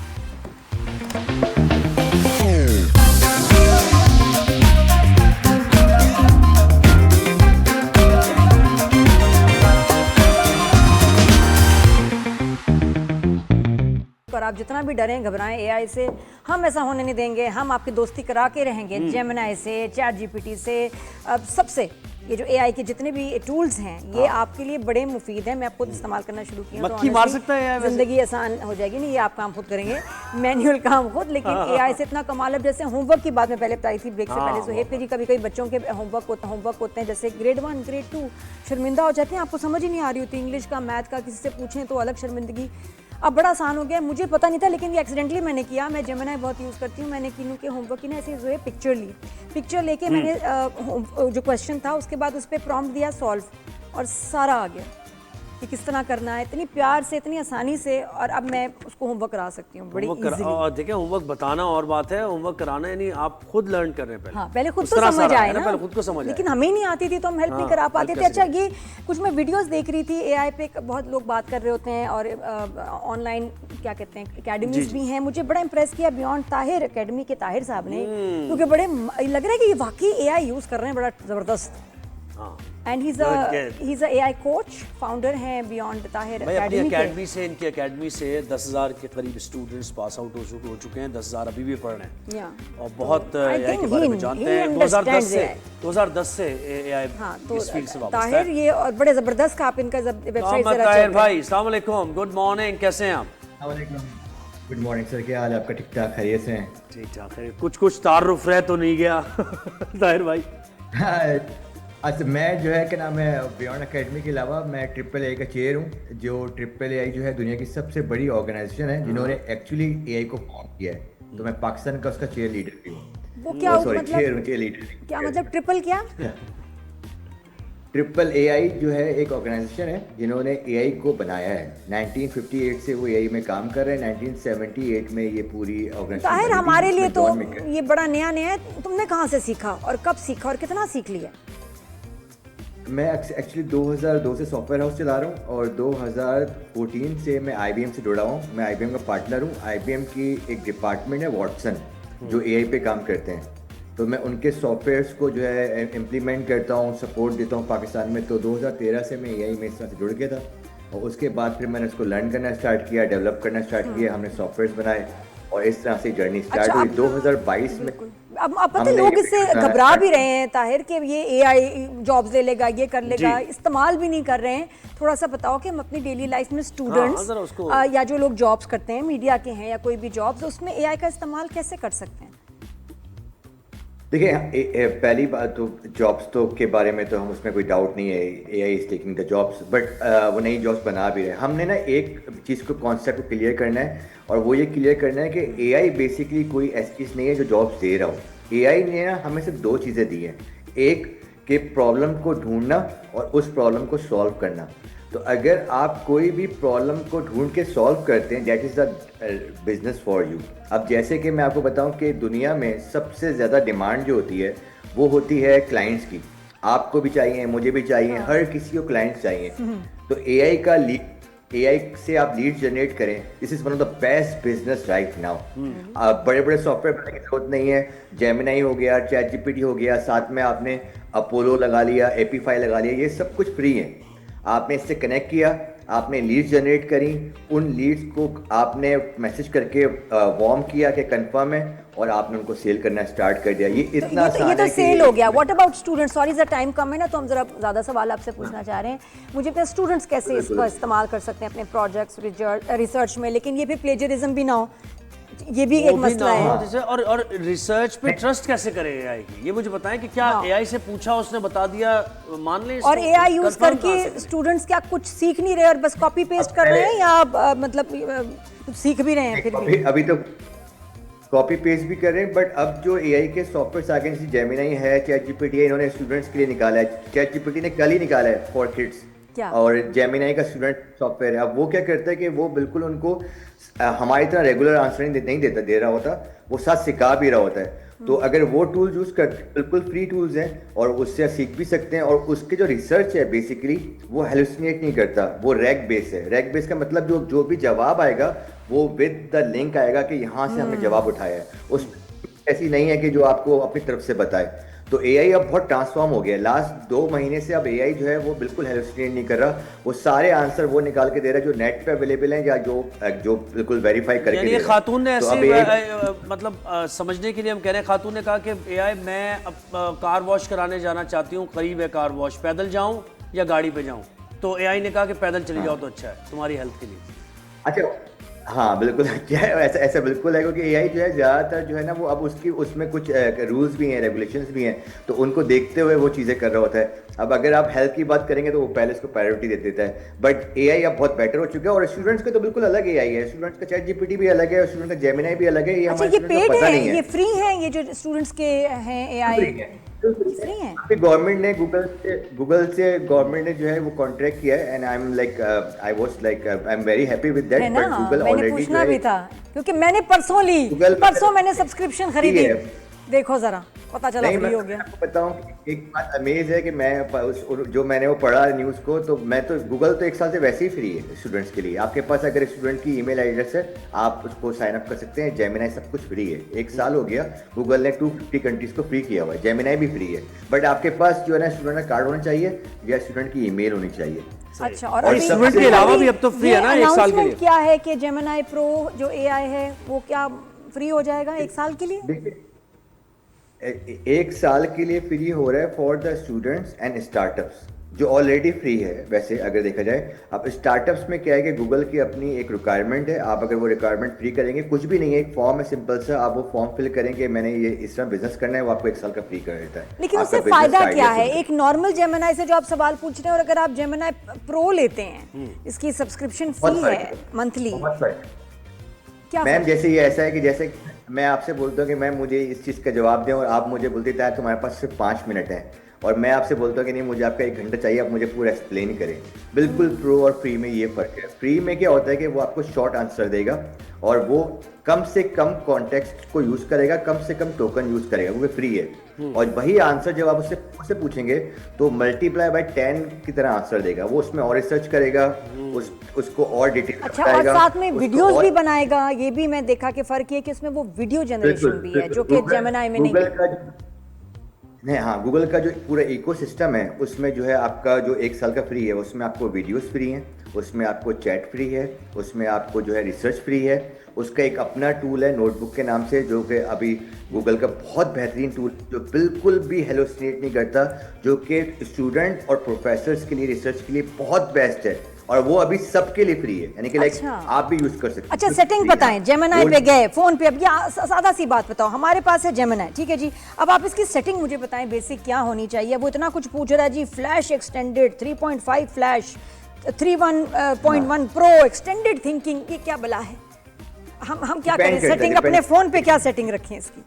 और आप जितना भी डरें घबराएं एआई से, हम ऐसा होने नहीं देंगे। हम आपकी दोस्ती करा के रहेंगे जेमिनी से, चैट जीपीटी से, सबसे। ये जो एआई के जितने भी टूल्स हैं ये आपके लिए बड़े मुफीद हैं। मैं खुद इस्तेमाल करना शुरू किया मक्खी मार सकता है तो जिंदगी आसान हो जाएगी। नहीं, ये आप काम खुद करेंगे, मैनुअल काम खुद, लेकिन एआई से इतना कमाल है। जैसे होमवर्क की बात मैं पहले बताई थी ब्रेक से पहले, सुहेब के जी कभी कभी बच्चों के होमवर्क होते हैं जैसे ग्रेड 1, ग्रेड 2, शर्मिंदा हो जाते हैं, आपको समझ ही नहीं आ रही होती, इंग्लिश का, मैथ का, किसी से पूछें तो अलग शर्मिंदगी। अब बड़ा आसान हो गया, मुझे पता नहीं था लेकिन ये एक्सीडेंटली मैंने किया। मैं जेमिनी बहुत यूज़ करती हूँ। मैंने किनू के होमवर्क की ना ऐसे जो है पिक्चर ली, पिक्चर लेके मैंने जो क्वेश्चन था उसके बाद उस पर प्रॉम्प्ट दिया सॉल्व, और सारा आ गया कि किस तरह करना है, इतनी प्यार से, इतनी आसानी से। और अब मैं उसको होमवर्क करा सकती हूँ बड़ी इजीली। और देखिए होमवर्क बताना और बात है, होमवर्क कराना यानी आप खुद लर्न कर रहे हैं पहले। हाँ, पहले खुद तो समझ आए ना, पहले खुद को समझ आए, लेकिन हमें ही नहीं आती थी तो हम हेल्प नहीं करा पाते थे। अच्छा, ये कुछ मैं वीडियोस देख रही थी एआई पे, बहुत लोग बात कर रहे होते हैं और ऑनलाइन क्या कहते हैं एकेडमीज भी हैं। मुझे बड़ा इंप्रेस किया बियॉन्ड ताहिर एकेडमी के ताहिर साहब ने, क्योंकि बड़े लग रहा है कि ये वाकई एआई यूज़ कर रहे हैं, बड़ा ज़बरदस्त। And he is a AI coach, founder हैं बियॉन्ड ताहिर एकेडमी से। इनकी एकेडमी से 10,000 के करीब स्टूडेंट्स पास आउट हो चुके हैं, 10,000 अभी भी पढ़ रहे हैं और बहुत एआई के बारे में जानते हैं। 2010 से एआई इस फील्ड से वापस ताहिर, ये और बड़े जबरदस्त आप इनका वेबसाइट जरा ताहिर भाई, अस्सलाम वालेकुम, गुड मॉर्निंग, कैसे हैं आप? गुड मॉर्निंग सर, क्या हाल है आपका? ठीक ठाक, खैरियत से हैं? ठीक ठाक है। कुछ तारुफ रह तो नहीं गया ताहिर भाई? अच्छा, मैं जो है क्या नाम है, बियॉन्ड एकेडमी के अलावा मैं AAA का चेयर हूँ। जो AAA जो है दुनिया की सबसे बड़ी ऑर्गेनाइजेशन है जिन्होंने एक्चुअली एआई को फॉर्म किया है। तो मैं पाकिस्तान का उसका चेयर लीडर भी हूँ। वो क्या मतलब, चेयर लीडर क्या मतलब ट्रिपल क्या? AAA जो है एक ऑर्गेनाइजेशन है जिन्होंने एआई को बनाया है। 1958 से वो एआई में काम कर रहे हैं। 1978 में ये पूरी ऑर्गेनाइजेशन ताहिर, हमारे लिए तो ये बड़ा नया है। तुमने कहाँ से सीखा और कब सीखा और कितना सीख लिया? मैं एक्चुअली 2002 से सॉफ्टवेयर हाउस चला रहा हूँ और 2014 से मैं IBM से जुड़ा हूँ। मैं IBM का पार्टनर हूँ। IBM की एक डिपार्टमेंट है वॉटसन, जो एआई पे काम करते हैं। तो मैं उनके सॉफ्टवेयर्स को जो है इम्प्लीमेंट करता हूँ, सपोर्ट देता हूँ पाकिस्तान में। तो 2013 से मैं एआई में इस तरह से जुड़ गया था और उसके बाद फिर मैंने उसको लर्न करना स्टार्ट किया, डेवलप करना स्टार्ट किया, हमने सॉफ्टवेयर्स बनाए और इस तरह से जर्नी स्टार्ट हुई। 2022 में अब पता है लोग इससे घबरा भी रहे हैं ताहिर कि ये एआई जॉब्स ले लेगा, ये कर लेगा, इस्तेमाल भी नहीं कर रहे हैं। थोड़ा सा बताओ कि हम अपनी डेली लाइफ में स्टूडेंट्स या जो लोग जॉब्स करते हैं, मीडिया के हैं या कोई भी जॉब्स, उसमें एआई का इस्तेमाल कैसे कर सकते हैं? देखिए, पहली बात तो जॉब्स तो के बारे में तो हम उसमें कोई डाउट नहीं है, AI is taking the jobs, but वो नई जॉब्स बना भी रहे। हमने ना एक चीज़ को, कॉन्सेप्ट को क्लियर करना है और वो ये क्लियर करना है कि एआई बेसिकली कोई ऐसी चीज़ नहीं है जो जॉब्स दे रहा हो। एआई ने ना हमें सिर्फ दो चीज़ें दी हैं, एक कि प्रॉब्लम को ढूंढना और उस प्रॉब्लम को सॉल्व करना। तो अगर आप कोई भी प्रॉब्लम को ढूंढ के सॉल्व करते हैं, that is the business for you. अब जैसे कि मैं आपको बताऊं कि दुनिया में सबसे ज़्यादा डिमांड जो होती है वो होती है क्लाइंट्स की। आपको भी चाहिए, मुझे भी चाहिए, हर किसी को क्लाइंट्स चाहिए। तो एआई से आप लीड जनरेट करें, this is one of the best business right now. बड़े बड़े सॉफ्टवेयर बनाने की जरूरत नहीं है। जेमिनी हो गया, चैट जीपीटी हो गया, साथ में आपने अपोलो लगा लिया, एपीफाई लगा लिया, ये सब कुछ फ्री है। आपने इससे कनेक्ट किया, आपने लीड्स जनरेट करी, उन लीड्स को आपने मैसेज करके वार्म किया कि कंफर्म है, और आपने उनको सेल करना स्टार्ट कर दिया। ये इतना आसान ये तो है सेल हो गया। What about students? Sorry sir, time कम है ना, तो हम जरा ज़्यादा सवाल आपसे पूछना चाह रहे हैं। मुझे अपने स्टूडेंट्स कैसे इसका इस्तेमाल कर सकते हैं अपने प्रोजेक्ट्स, रिसर्च में, लेकिन ये भी प्लेजरिज्म भी ना हो, ये भी एक मसला है। जैसे और रिसर्च पे ट्रस्ट कैसे करें एआई की, ये मुझे बताएं कि क्या एआई से पूछा उसने बता दिया मान ले, और एआई यूज करके स्टूडेंट्स क्या कुछ सीख नहीं रहे और बस कॉपी पेस्ट कर रहे हैं, या मतलब कुछ सीख भी रहे हैं फिर भी? अभी तो कॉपी पेस्ट भी कर रहे हैं, बट अब जो एआई के सॉफ्टवेयर आ गए, जैसे जेमिनी है, चैट जीपीटी है, इन्होंने स्टूडेंट्स के लिए निकाला है। चैट जीपीटी ने कल ही निकाला है फॉर किड्स, और जेमिनी का स्टूडेंट सॉफ्टवेयर है। अब वो क्या करता है कि वो बिल्कुल उनको हमारी तरह रेगुलर आंसर नहीं दे रहा होता, वो साथ सिखा भी रहा होता है। तो अगर वो टूल यूज करते, बिल्कुल फ्री टूल्स हैं और उससे सीख भी सकते हैं, और उसके जो रिसर्च है बेसिकली वो हेलुसिनेट नहीं करता, वो रैग बेस है। रैग बेस का मतलब जो भी जवाब आएगा वो विद द लिंक आएगा कि यहाँ से हमने जवाब उठाया है, उस ऐसी नहीं है कि जो आपको अपनी तरफ से बताए। तो एआई अब बहुत ट्रांसफॉर्म हो गया। लास्ट 2 महीने से अब एआई जो है वो बिल्कुल हेलुसिनेट नहीं कर रहा, वो सारे आंसर वो निकाल के दे रहा है जो नेट पे अवेलेबल हैं, या जो बिल्कुल वेरीफाई करके दे रहा है। खातून ने तो ऐसे मतलब समझने के लिए हम कह रहे हैं, खातून ने कहा कि एआई मैं अब कार वॉश कराने जाना चाहती हूँ, करीब है कार वॉश, पैदल जाऊँ या गाड़ी पे जाऊँ? तो एआई ने कहा कि पैदल चली जाओ तो अच्छा है तुम्हारी हेल्थ के लिए। अच्छा, हाँ बिल्कुल, क्या है ऐसा बिल्कुल है, क्योंकि एआई जो है ज़्यादातर जो है ना वो अब उसमें कुछ रूल्स भी हैं, रेगुलेशंस भी हैं, तो उनको देखते हुए वो चीज़ें कर रहा होता है। अब अगर आप हेल्थ की बात करेंगे तो वो पहले इसको प्रायोरिटी दे देता है, बट एआई अब बहुत बेटर हो चुका है। और स्टूडेंट्स का तो बिल्कुल अलग एआई है, स्टूडेंट्स का चैट जीपीटी भी अलग है, और स्टूडेंट का जेमिनी भी अलग है। ये अच्छा, ये पेड है, ये फ्री है, ये जो स्टूडेंट्स के हैं एआई फ्री है? गवर्नमेंट ने गूगल से गवर्नमेंट ने जो है वो कॉन्ट्रैक्ट किया है, and I am very happy with that. But Google मैंने पूछना भी था क्योंकि मैंने परसों मैंने सब्सक्रिप्शन खरीदी, देखो जरा पता चला फ्री हो गया। आपको बताऊं, एक बात अमेज है कि मैं जो मैंने वो पढ़ा न्यूज़ को, तो मैं तो गूगल तो 1 साल से वैसे ही फ्री है स्टूडेंट्स के लिए। आपके पास अगर स्टूडेंट की ईमेल एड्रेस है आप उसको साइन अप कर सकते हैं। जेमिनी सब कुछ फ्री है, 1 साल हो गया। गूगल ने 250 कंट्रीज को फ्री किया हुआ है, जेमिनी भी फ्री है, बट आपके पास जो है ना स्टूडेंट का कार्ड होना चाहिए या स्टूडेंट की ईमेल होनी चाहिए। अच्छा, और स्टूडेंट के अलावा भी अब तो फ्री है ना 1 साल के लिए? क्या है कि जेमिनी प्रो जो एआई है वो क्या फ्री हो जाएगा 1 साल के लिए? देखिए, 1 साल के लिए फ्री हो रहा है for the students and startups, जो ऑलरेडी फ्री है। वैसे अगर देखा जाए, अब स्टार्टअप्स में क्या है कि गूगल की अपनी एक रिक्वायरमेंट है, आप अगर वो रिक्वायरमेंट फ्री करेंगे, कुछ भी नहीं है, एक फॉर्म है सिंपल सा, आप वो फॉर्म फिल करेंगे, मैंने ये इस तरह बिजनेस करना है, वो आपको 1 साल का फ्री कर देता है। लेकिन उससे फायदा क्या है? एक नॉर्मल जेमिनी से जो आप सवाल पूछ रहे हैं, और अगर आप जेमिनी प्रो लेते हैं, इसकी सब्सक्रिप्शन फी है मंथली, क्या मैम? जैसे ये ऐसा है कि जैसे मैं आपसे बोलता हूँ कि मैम मुझे इस चीज़ का जवाब दें, और आप मुझे बोलते हैं तुम्हारे पास सिर्फ 5 मिनट है, और मैं आपसे बोलता हूँ कि नहीं मुझे आपका 1 घंटा चाहिए, आप मुझे पूरा एक्सप्लेन करें। बिल्कुल प्रो और फ्री में ये फ़र्क है। फ्री में क्या होता है कि वो आपको शॉर्ट आंसर देगा, और वो कम से कम कॉन्टेक्स्ट को यूज़ करेगा, कम से कम टोकन यूज़ करेगा, वो फ्री है। और वही आंसर जब आप उससे पूछेंगे तो मल्टीप्लाई बाय 10 की तरह आंसर देगा। वो उसमें और रिसर्च करेगा, उसको और डिटेल अच्छा, और साथ में वीडियोस भी बनाएगा। ये भी मैं देखा कि फर्क ये कि इसमें वो वीडियो जनरेशन भी है, जो कि जेमिनी में नहीं है। हाँ, गूगल का जो पूरा इकोसिस्टम है उसमें जो है आपका जो 1 साल का फ्री है, उसमें आपको वीडियोस फ्री हैं, उसमें आपको चैट फ्री है, उसमें आपको जो है रिसर्च फ्री है। उसका एक अपना टूल है नोटबुक के नाम से, जो कि अभी गूगल का बहुत बेहतरीन टूल, जो बिल्कुल भी हेलुसिनेट नहीं करता, जो कि स्टूडेंट और प्रोफेसर्स के लिए, रिसर्च के लिए बहुत बेस्ट है, और वो अभी सबके लिए फ्री है, यानी कि लाइक आप भी यूज कर सकते हैं। अच्छा, सेटिंग बताएं। जेमिनी पे गए फोन पे, अब ये सादा सी बात बताओ, हमारे पास है जेमिनी, ठीक है जी, अब आप इसकी सेटिंग मुझे बताएं बेसिक क्या होनी चाहिए। वो इतना कुछ पूछ रहा है जी, flash extended 3.5 flash 3.1 pro extended thinking, ये क्या बला है? हम क्या करें? सेटिंग अपने फोन पे क्या सेटिंग रखें इसकी?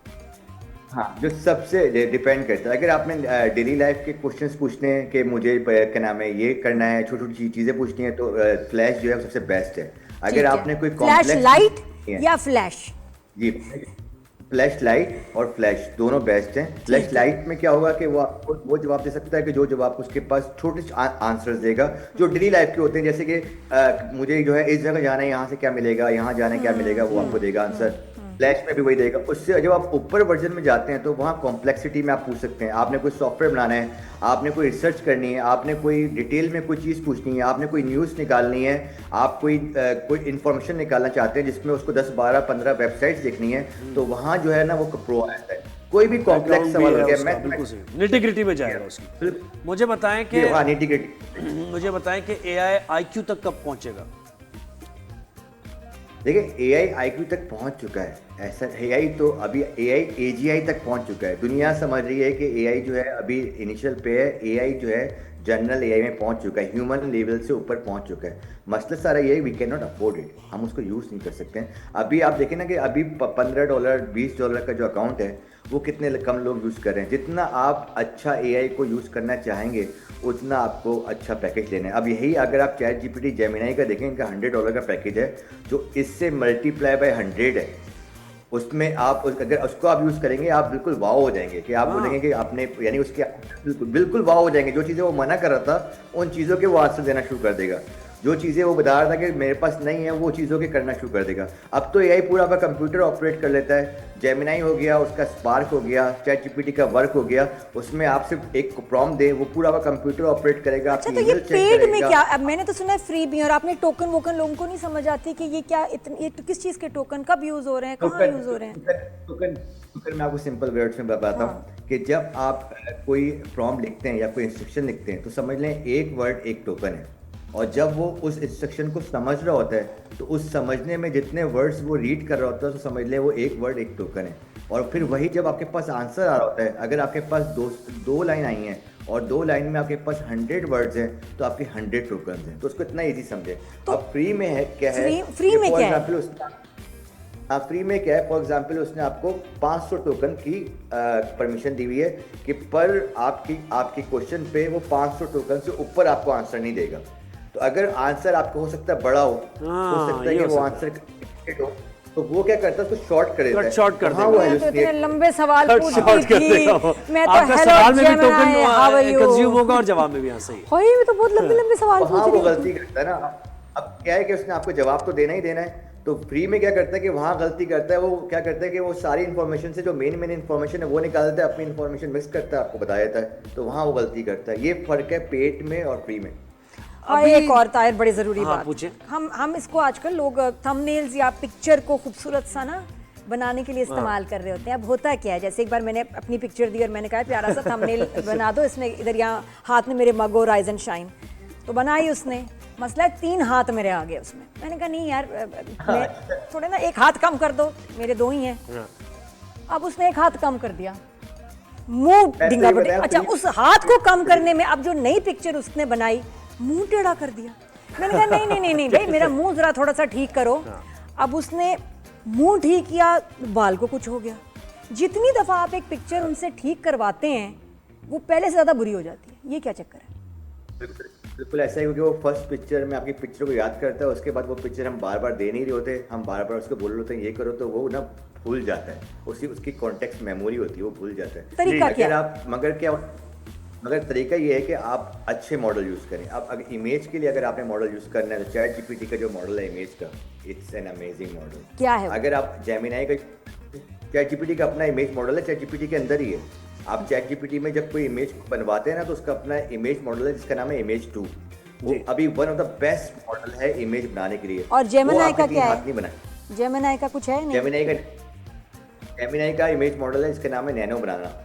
हाँ, जो सबसे डिपेंड करता है, अगर आपने डेली लाइफ के क्वेश्चंस पूछने हैं कि मुझे क्या नाम है ये करना है, छोटी छोटी चीजें पूछनी है, तो फ्लैश जो है सबसे बेस्ट है। अगर आपने कोई फ्लैश लाइट या फ्लैश, जी फ्लैश लाइट और फ्लैश दोनों बेस्ट हैं। फ्लैश लाइट में क्या होगा कि वो आपको वो जवाब दे सकता है कि जो जवाब उसके पास छोटे आंसर्स देगा जो डेली लाइफ के होते हैं, जैसे कि मुझे जो है इस जगह जाना है, यहाँ से क्या मिलेगा, यहाँ जाने क्या मिलेगा, वो आपको देगा आंसर। फ्लैश में भी वही देगा। उससे जब आप ऊपर वर्जन में जाते हैं तो वहाँ कॉम्प्लेक्सिटी में आप पूछ सकते हैं, आपने कोई सॉफ्टवेयर बनाना है, आपने कोई रिसर्च करनी है, आपने कोई डिटेल में कोई चीज़ पूछनी है, आपने कोई न्यूज़ निकालनी है, आप कोई इन्फॉर्मेशन निकालना चाहते हैं जिसमें उसको 10, 12, 15 वेबसाइट्स देखनी है, तो वहाँ जो है ना वो प्रो आता है। कोई भी कॉम्प्लेक्स सवाल हो गया, मैं निटी-ग्रिटी में जाएगा उसकी। मुझे बताएं कि हाँ निटी-ग्रिटी। मुझे बताएं कि AI IQ तक कब पहुंचेगा? देखिए AI IQ तक पहुंच चुका है, ऐसा AI तो अभी AI AGI तक पहुंच चुका है। दुनिया समझ रही है कि AI जो है अभी इनिशियल पे है, AI जो है जनरल AI में पहुंच चुका है, ह्यूमन लेवल से ऊपर पहुंच चुका है। मसला सारा ये है we can not afford it, हम उसको यूज़ नहीं कर सकते हैं। अभी आप देखें ना कि अभी $15 $20 का जो अकाउंट है वो कितने कम लोग यूज़ कर रहे हैं। जितना आप अच्छा AI को यूज़ करना चाहेंगे उतना आपको अच्छा पैकेज लेना है। अब यही अगर आप चैट GPT जेमिनी का देखें, इनका $100 का पैकेज है जो इससे मल्टीप्लाई बाय 100 है। उसमें आप अगर उसको आप यूज़ करेंगे आप बिल्कुल वाव हो जाएंगे कि आप बोलेंगे कि आपने यानी उसके बिल्कुल वाव हो जाएंगे। जो चीज़ें वो मना कर रहा था उन चीज़ों के वो आंसर देना शुरू कर देगा, जो चीज़ें वो बता रहा था कि मेरे पास नहीं है वो चीज़ों के करना शुरू कर देगा। अब तो AI पूरा आपका कंप्यूटर ऑपरेट कर लेता है। जेमिनी हो गया, उसका स्पार्क हो गया, चैट GPT का वर्क हो गया, उसमें आप सिर्फ एक प्रॉम्प्ट दे वो पूरा आपका कंप्यूटर ऑपरेट करेगा। अच्छा, तो ये पेड में क्या, अब मैंने तो सुना है फ्री भी, और आपने टोकन वोकन लोगों को नहीं समझ आती कि ये क्या ये किस चीज़ के टोकन कब यूज़ हो रहे हैं, कहाँ यूज़ हो रहे हैं? टोकन मैं आपको सिंपल वर्ड्स में बताता हूँ कि जब आप कोई प्रॉम्प्ट लिखते हैं या कोई इंस्ट्रक्शन लिखते हैं तो समझ लें एक वर्ड एक टोकन है, और जब वो उस इंस्ट्रक्शन को समझ रहा होता है तो उस समझने में जितने वर्ड्स वो रीड कर रहा होता है तो समझ लें वो एक वर्ड एक टोकन है। और फिर वही जब आपके पास आंसर आ रहा होता है, अगर आपके पास दो लाइन आई हैं और 2 लाइन में आपके पास 100 वर्ड्स हैं तो आपके 100 टोकन हैं। तो उसको इतना ईजी समझे। तो अब फ्री में है क्या है, फ्री में क्या है? फ्री में क्या है, फॉर एग्जाम्पल उसने आपको 500 टोकन की परमिशन दी हुई है कि पर आपकी क्वेश्चन पे वो 500 टोकन से ऊपर आपको आंसर नहीं देगा। तो अगर आंसर आपको हो सकता है बड़ा हो सकता है कि वो आंसर हो, तो वो क्या करता है उसको शॉर्ट कर देता है, शॉर्ट कर देता है। मैं तो इतने लंबे सवाल पूछती थी, मैं तो आपका हेलो सवाल में भी Gemini, how are token you, consume होगा और जवाब में भी हाँ सही। होए मैं तो बहुत लंबे सवाल पूछ वहाँ रही वो हूँ। गलती करता है ना। अब क्या है कि उसने आपको जवाब तो देना ही देना है, तो फ्री में क्या करता है कि वहाँ गलती करता है, वो क्या करता है कि वो सारी इन्फॉर्मेशन से जो मेन इन्फॉर्मेशन है वो निकालता है, अपनी इन्फॉर्मेशन मिक्स करता है, आपको बता देता है, तो वहाँ वो गलती करता है। ये फर्क है पेड में और फ्री में। एक और ताहिर बड़ी ज़रूरी हाँ, बात, पूछे। हम इसको आजकल लोग थंबनेल्स या पिक्चर को खूबसूरत सा ना बनाने के लिए इस्तेमाल कर रहे होते हैं। अब होता क्या है, जैसे एक बार मैंने अपनी पिक्चर दी और मैंने कहा प्यारा सा थंबनेल बना दो, इसमें इधर यहाँ हाथ में मेरे मग और राइज एंड शाइन, तो बनाई उसने। मसला है 3 हाथ मेरे आ गए उसमें। मैंने कहा नहीं यार, मैं थोड़े ना एक हाथ कम कर दो, मेरे 2 ही हैं। अब उसने एक हाथ कम कर दिया, मुंह ढींगा पड़े। अच्छा, उस हाथ को कम करने में अब जो नई पिक्चर उसने बनाई मुंह टेढ़ा कर दिया। मैंने कहा नहीं भाई, मेरा मुंह जरा थोड़ा सा ठीक करो। अब उसने मुंह ठीक किया, बाल को कुछ हो गया। जितनी दफा आप एक पिक्चर उनसे ठीक करवाते हैं वो पहले से ज्यादा बुरी हो जाती है। ये क्या चक्कर है? बिल्कुल ऐसा ही, क्योंकि वो फर्स्ट पिक्चर में आपकी पिक्चर को याद करता है, उसके बाद वो पिक्चर हम बार बार दे नहीं रहे होते, हम बार बार उसको बोल रहे होते हैं ये करो, तो वो ना भूल जाता है, उसकी कॉन्टेक्स्ट मेमोरी होती है, वो भूल जाता है। तरीका क्या? मगर तरीका ये है कि आप अच्छे मॉडल यूज़ करें। अब अगर इमेज के लिए अगर आपने मॉडल यूज़ करना है तो चैट GPT का जो मॉडल है इमेज का, इट्स एन अमेजिंग मॉडल। क्या है? अगर आप जेमिनी का, चैट GPT का अपना इमेज मॉडल है, चैट GPT के अंदर ही है। आप चैट GPT में जब कोई इमेज बनवाते हैं ना तो उसका अपना इमेज मॉडल है जिसका नाम है इमेज 2। वो अभी one of the best model है इमेज बनाने के लिए। और जेमिनी का क्या है? नहीं बनाया जेमिनी का कुछ है नहीं? जेमिनी का इमेज मॉडल है जिसका नाम है नैनो बनाना।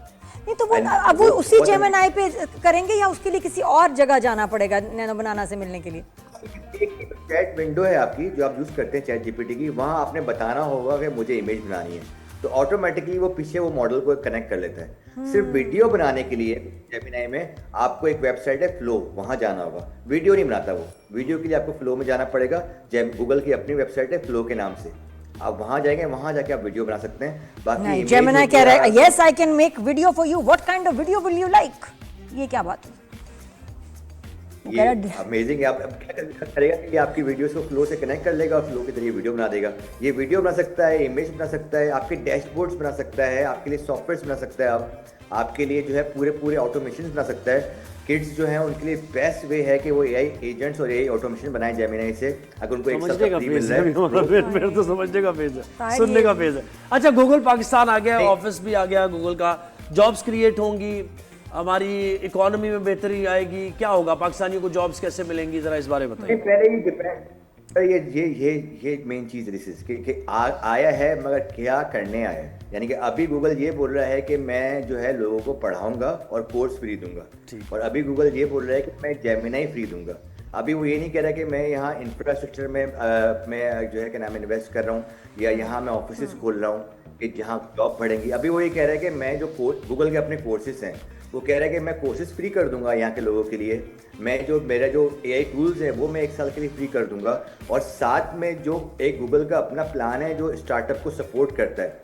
नहीं तो वो अब वो उसी जेमिनी पे करेंगे या उसके लिए किसी और जगह जाना पड़ेगा नैनो बनाना से मिलने के लिए? एक चैट विंडो है आपकी जो आप यूज़ करते हैं चैट GPT की, वहाँ आपने बताना होगा कि मुझे इमेज बनानी है, तो ऑटोमेटिकली वो पीछे वो मॉडल को कनेक्ट कर लेता है। सिर्फ वीडियो बनाने के लिए जेमिनी में आपको एक वेबसाइट है फ्लो, वहाँ जाना होगा। वीडियो नहीं बनाता वो, वीडियो के लिए आपको फ्लो में जाना पड़ेगा। गूगल की अपनी वेबसाइट है फ्लो के नाम से, आप वहाँ जाएंगे, वहाँ जाके आप वीडियो बना सकते हैं। बाकी जेमिनी कह रहा है yes I can make video for you, what kind of video will you like? ये क्या बात है? ये अमेजिंग है। आप क्या करेगा कि आपकी वीडियोस को फ्लो से कनेक्ट कर लेगा और फ्लो के जरिए वीडियो बना देगा। ये वीडियो बना सकता है, इमेज बना सकता है, आपके डैशबोर्ड्स बना सकता है, आपके लिए सॉफ्टवेयर्स बना सकता है, आपके लिए जो है पूरे ऑटोमेशन बना सकता है। किड्स जो हैं उनके लिए बेस्ट वे है कि वो एआई एजेंट्स और एआई ऑटोमेशन बनाए जेमिनी से, अगर उनको एक समझने का फ्री फेज मिल रहा है, है। मेरे तो समझने का फेज है, सुनने का फेज है। अच्छा, गूगल पाकिस्तान आ गया, ऑफिस भी आ गया गूगल का, जॉब्स क्रिएट होंगी, हमारी इकोनॉमी में बेहतरी आएगी, क्या होगा, पाकिस्तानियों को जॉब्स कैसे मिलेंगी, जरा इस बारे में बताइए। पहले ही डिपेंड, ये मेन चीज कि आया है मगर क्या करने आया है। यानी कि अभी गूगल ये बोल रहा है कि मैं जो है लोगों को पढ़ाऊंगा और कोर्स फ्री दूंगा, और अभी गूगल ये बोल रहा है कि मैं जेमिनी फ्री दूंगा। अभी वो ये नहीं कह रहा कि मैं यहाँ इंफ्रास्ट्रक्चर में मैं जो है कि नाम इन्वेस्ट कर रहा हूँ, या यहाँ मैं ऑफिस खोल रहा हूँ कि जहाँ जॉब बढ़ेंगी। अभी वो ये कह रहा है कि मैं जो गूगल के अपने कोर्सेज हैं, वो कह रहा है कि मैं कोर्सेज फ्री कर दूंगा यहाँ के लोगों के लिए। मैं जो मेरा जो एआई टूल्स है वो मैं 1 साल के लिए फ्री कर दूंगा, और साथ में जो एक गूगल का अपना प्लान है जो स्टार्टअप को सपोर्ट करता है,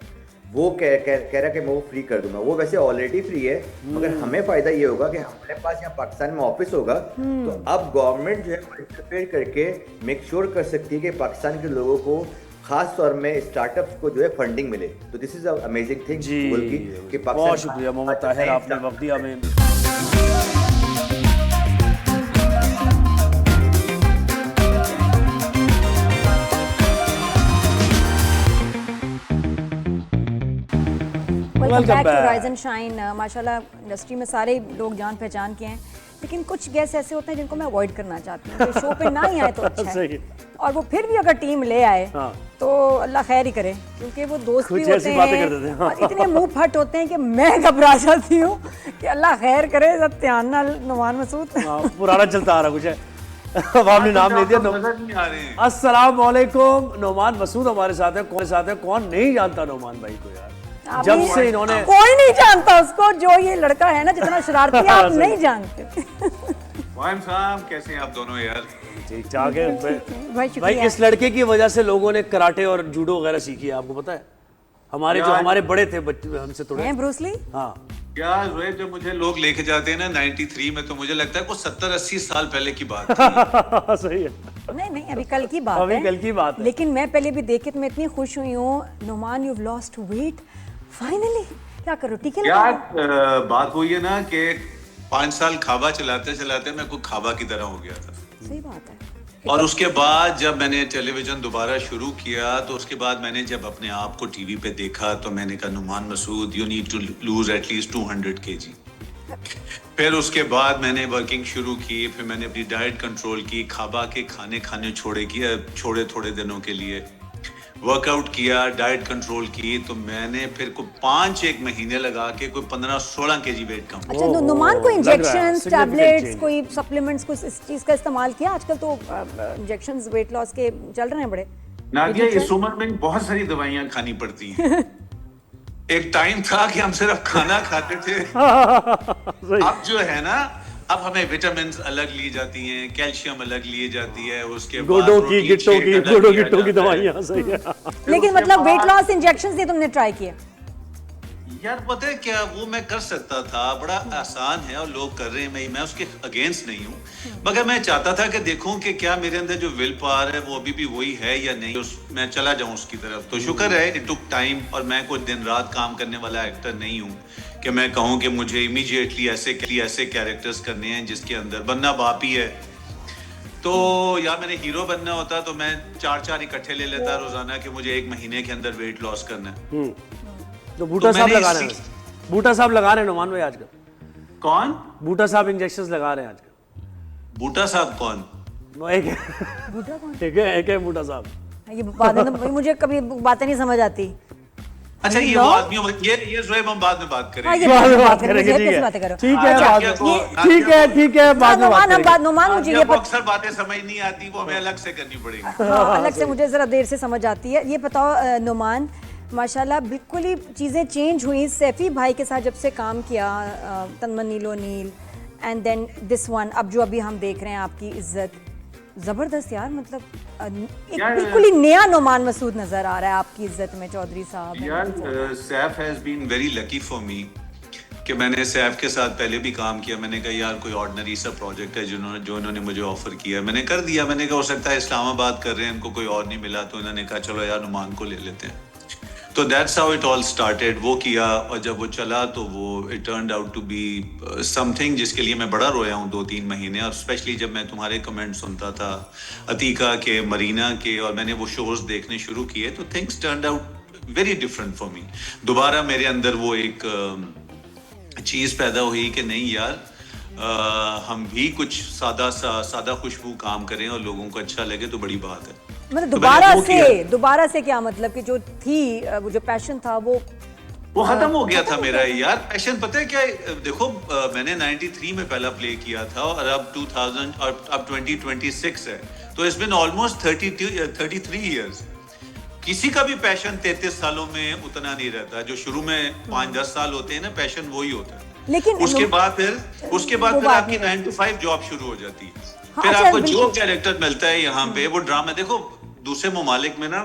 वो कह रहा है कि मैं वो फ्री कर दूंगा। वो वैसे ऑलरेडी फ्री है, मगर हमें फायदा ये होगा कि हमारे पास यहाँ पाकिस्तान में ऑफिस होगा, तो अब गवर्नमेंट जो है इंटरफेयर करके मेक श्योर कर सकती है कि पाकिस्तान के लोगों को खास तौर में स्टार्टअप्स को जो है फंडिंग मिले। तो this is a amazing thing Google की कि पाकिस्तान। बहुत शुक्रिया मोहम्मद ताहिर, आपने वक्त दिया हमें। Welcome back to rise and shine. माशाल्लाह इंडस्ट्री में सारे लोग जान पहचान के हैं, लेकिन कुछ गेस्ट ऐसे होते हैं जिनको मैं अवॉइड करना चाहती हूँ, शो पे ना ही आए तो अच्छा है। और वो फिर भी अगर टीम ले आए तो अल्लाह खैर ही करे, क्योंकि वो दोस्त भी होते हैं और इतने मुंह फट होते हैं कि मैं घबरा जाती हूँ कि अल्लाह खैर करे। ध्यान नाल नुमान मसूद पुराना चलता आ रहा कुछ है। अब आपने नाम ले दिया। अस्सलाम वालेकुम, नोमान मसूद हमारे साथ है। कौन नहीं जानता नोमान भाई को यार, जब से इन्होंने, कोई नहीं जानता उसको, जो ये लड़का है ना जितना शरारती है आप नहीं जानते। वाइम साहब कैसे हैं आप दोनों यार? ठीक ठाक है भाई, भाई। इस लड़के की वजह से लोगों ने कराटे और जूडो वगैरह सीखी है, आपको पता है? हमारे बड़े थे बच्चे हमसे थोड़े हैं ब्रूस ली। हाँ यार जोएब, जब मुझे लोग लेके जाते हैं ना 93 में, तो मुझे लगता है कुछ 70-80 साल पहले की बात थी। सही है। नहीं अभी कल की बात अभी है, कल की बात है। लेकिन मैं पहले भी देखे तो मैं इतनी खुश हुई हूँ। Numan, you have lost weight finally. क्या करो, टीके लगा? यार बात हुई है ना कि 5 साल खाबा चलाते चलाते मैं कोई खाबा की तरह हो गया था। सही बात है। और उसके बाद जब मैंने टेलीविजन दोबारा शुरू किया, तो उसके बाद मैंने जब अपने आप को टीवी पे देखा, तो मैंने कहा Numan Masood, you need to lose at least 200 kg। फिर उसके बाद मैंने वर्किंग शुरू की, फिर मैंने अपनी डाइट कंट्रोल की, खाबा के खाने छोड़े थोड़े दिनों के लिए, वर्कआउट किया, डाइट कंट्रोल की, तो मैंने फिर को 5-1 महीने लगा के कोई 15-16 kg वेट कम। अच्छा, नुमान को इंजेक्शंस, टैबलेट्स, कोई सप्लीमेंट्स, कुछ इस चीज का इस्तेमाल किया? आजकल तो इंजेक्शंस वेट लॉस के चल रहे हैं बड़े। नादिया, इस उम्र में बहुत सारी दवाइयां खानी पड़ती हैं। एक टाइम था कि हम सिर्फ खाना खाते थे। अब जो है ना, अब हमें विटामिन अलग ली जाती हैं, कैल्शियम अलग ली जाती है, उसके गोडों की गिट्टों की दवाइयां। सही है। लेकिन मतलब वेट लॉस इंजेक्शंस ये तुमने ट्राई किए? यार पता है क्या, वो मैं कर सकता था, बड़ा आसान है और लोग कर रहे हैं, मैं उसके अगेंस्ट नहीं हूँ, मगर मैं चाहता था कि देखूं कि क्या मेरे अंदर जो विल पावर है वो अभी भी वही है या नहीं, मैं चला जाऊं उसकी तरफ। तो शुक्र है, इट टुक टाइम, और मैं कोई दिन रात काम करने वाला एक्टर नहीं हूँ कि मैं कहूँ कि मुझे इमीडिएटली ऐसे कैरेक्टर्स करने हैं जिसके अंदर बनना बाप ही है। तो यार मैंने हीरो बनना होता तो मैं 4 इकट्ठे ले लेता रोजाना कि मुझे 1 महीने के अंदर वेट लॉस करना है। तो बूटा साहब लगा रहे हैं, बूटा साहब लगा रहे हैं नुमान भाई आजकल। कौन? बूटा साहब इंजेक्शंस लगा रहे हैं आजकल। बूटा साहब कौन? एक है बूटा साहब। ये बातें तो मुझे कभी बातें नहीं समझ आती। अच्छा, ये वो आदमी, ये जोएब हम बाद में बात करेंगे। बात करेंगे, ठीक है, बाद में बात करेंगे। नुमान, मुझे ये अक्सर बातें समझ नहीं आती, वो हमें अलग से करनी पड़ेगी। अलग से मुझे जरा देर से समझ आती है। ये बताओ नुमान, माशाल्लाह बिल्कुल ही चीज़ें चेंज हुई सैफी भाई के साथ जब से काम किया, तन्मन नीलो नील, एंड देन दिस वन, अब जो अभी हम देख रहे हैं आपकी इज्जत, जबरदस्त यार। मतलब एक बिल्कुल ही नया नुमान मसूद नजर आ रहा है आपकी इज्जत में, चौधरी साहब। यार Saif has been very lucky for me कि मैंने सैफ के साथ पहले भी काम किया। मैंने कहा यार कोई ऑर्डिनरी सा प्रोजेक्ट है जो इन्होंने मुझे ऑफर किया, मैंने कर दिया। मैंने कहा हो सकता है इस्लामाबाद कर रहे हैं, इनको कोई और नहीं मिला, तो इन्होंने कहा चलो यार नुमान को ले लेते हैं। तो that's how it all started. वो किया और जब वो चला तो वो it turned out to be something जिसके लिए मैं बड़ा रोया हूँ 2-3 महीने। और स्पेशली जब मैं तुम्हारे कमेंट सुनता था अतीका के, मरीना के, और मैंने वो शोज देखने शुरू किए तो things turned out very different for me. दोबारा मेरे अंदर वो एक चीज पैदा हुई कि नहीं यार, हम भी कुछ सादा खुशबू काम करें और लोगों को अच्छा लगे तो बड़ी बात है। मतलब तो दोबारा से क्या मतलब कि जो थी वो जो पैशन था वो खत्म हो गया था मेरा यार। पैशन पता है क्या है? देखो मैंने 93 में पहला प्ले किया था और अब 2000 और अब 2026 है, तो इट्स बीन ऑलमोस्ट 33 इयर्स। किसी का भी पैशन 33 सालों में उतना नहीं रहता। जो शुरू में 5-10 साल होते हैं ना, पैशन वही होता है। लेकिन उसके बाद फिर आपकी 9 to 5 जॉब शुरू हो जाती है। फिर अच्छा, आपको जो कैरेक्टर मिलता है यहाँ पे वो ड्रामा। देखो दूसरे ममालिक में ना,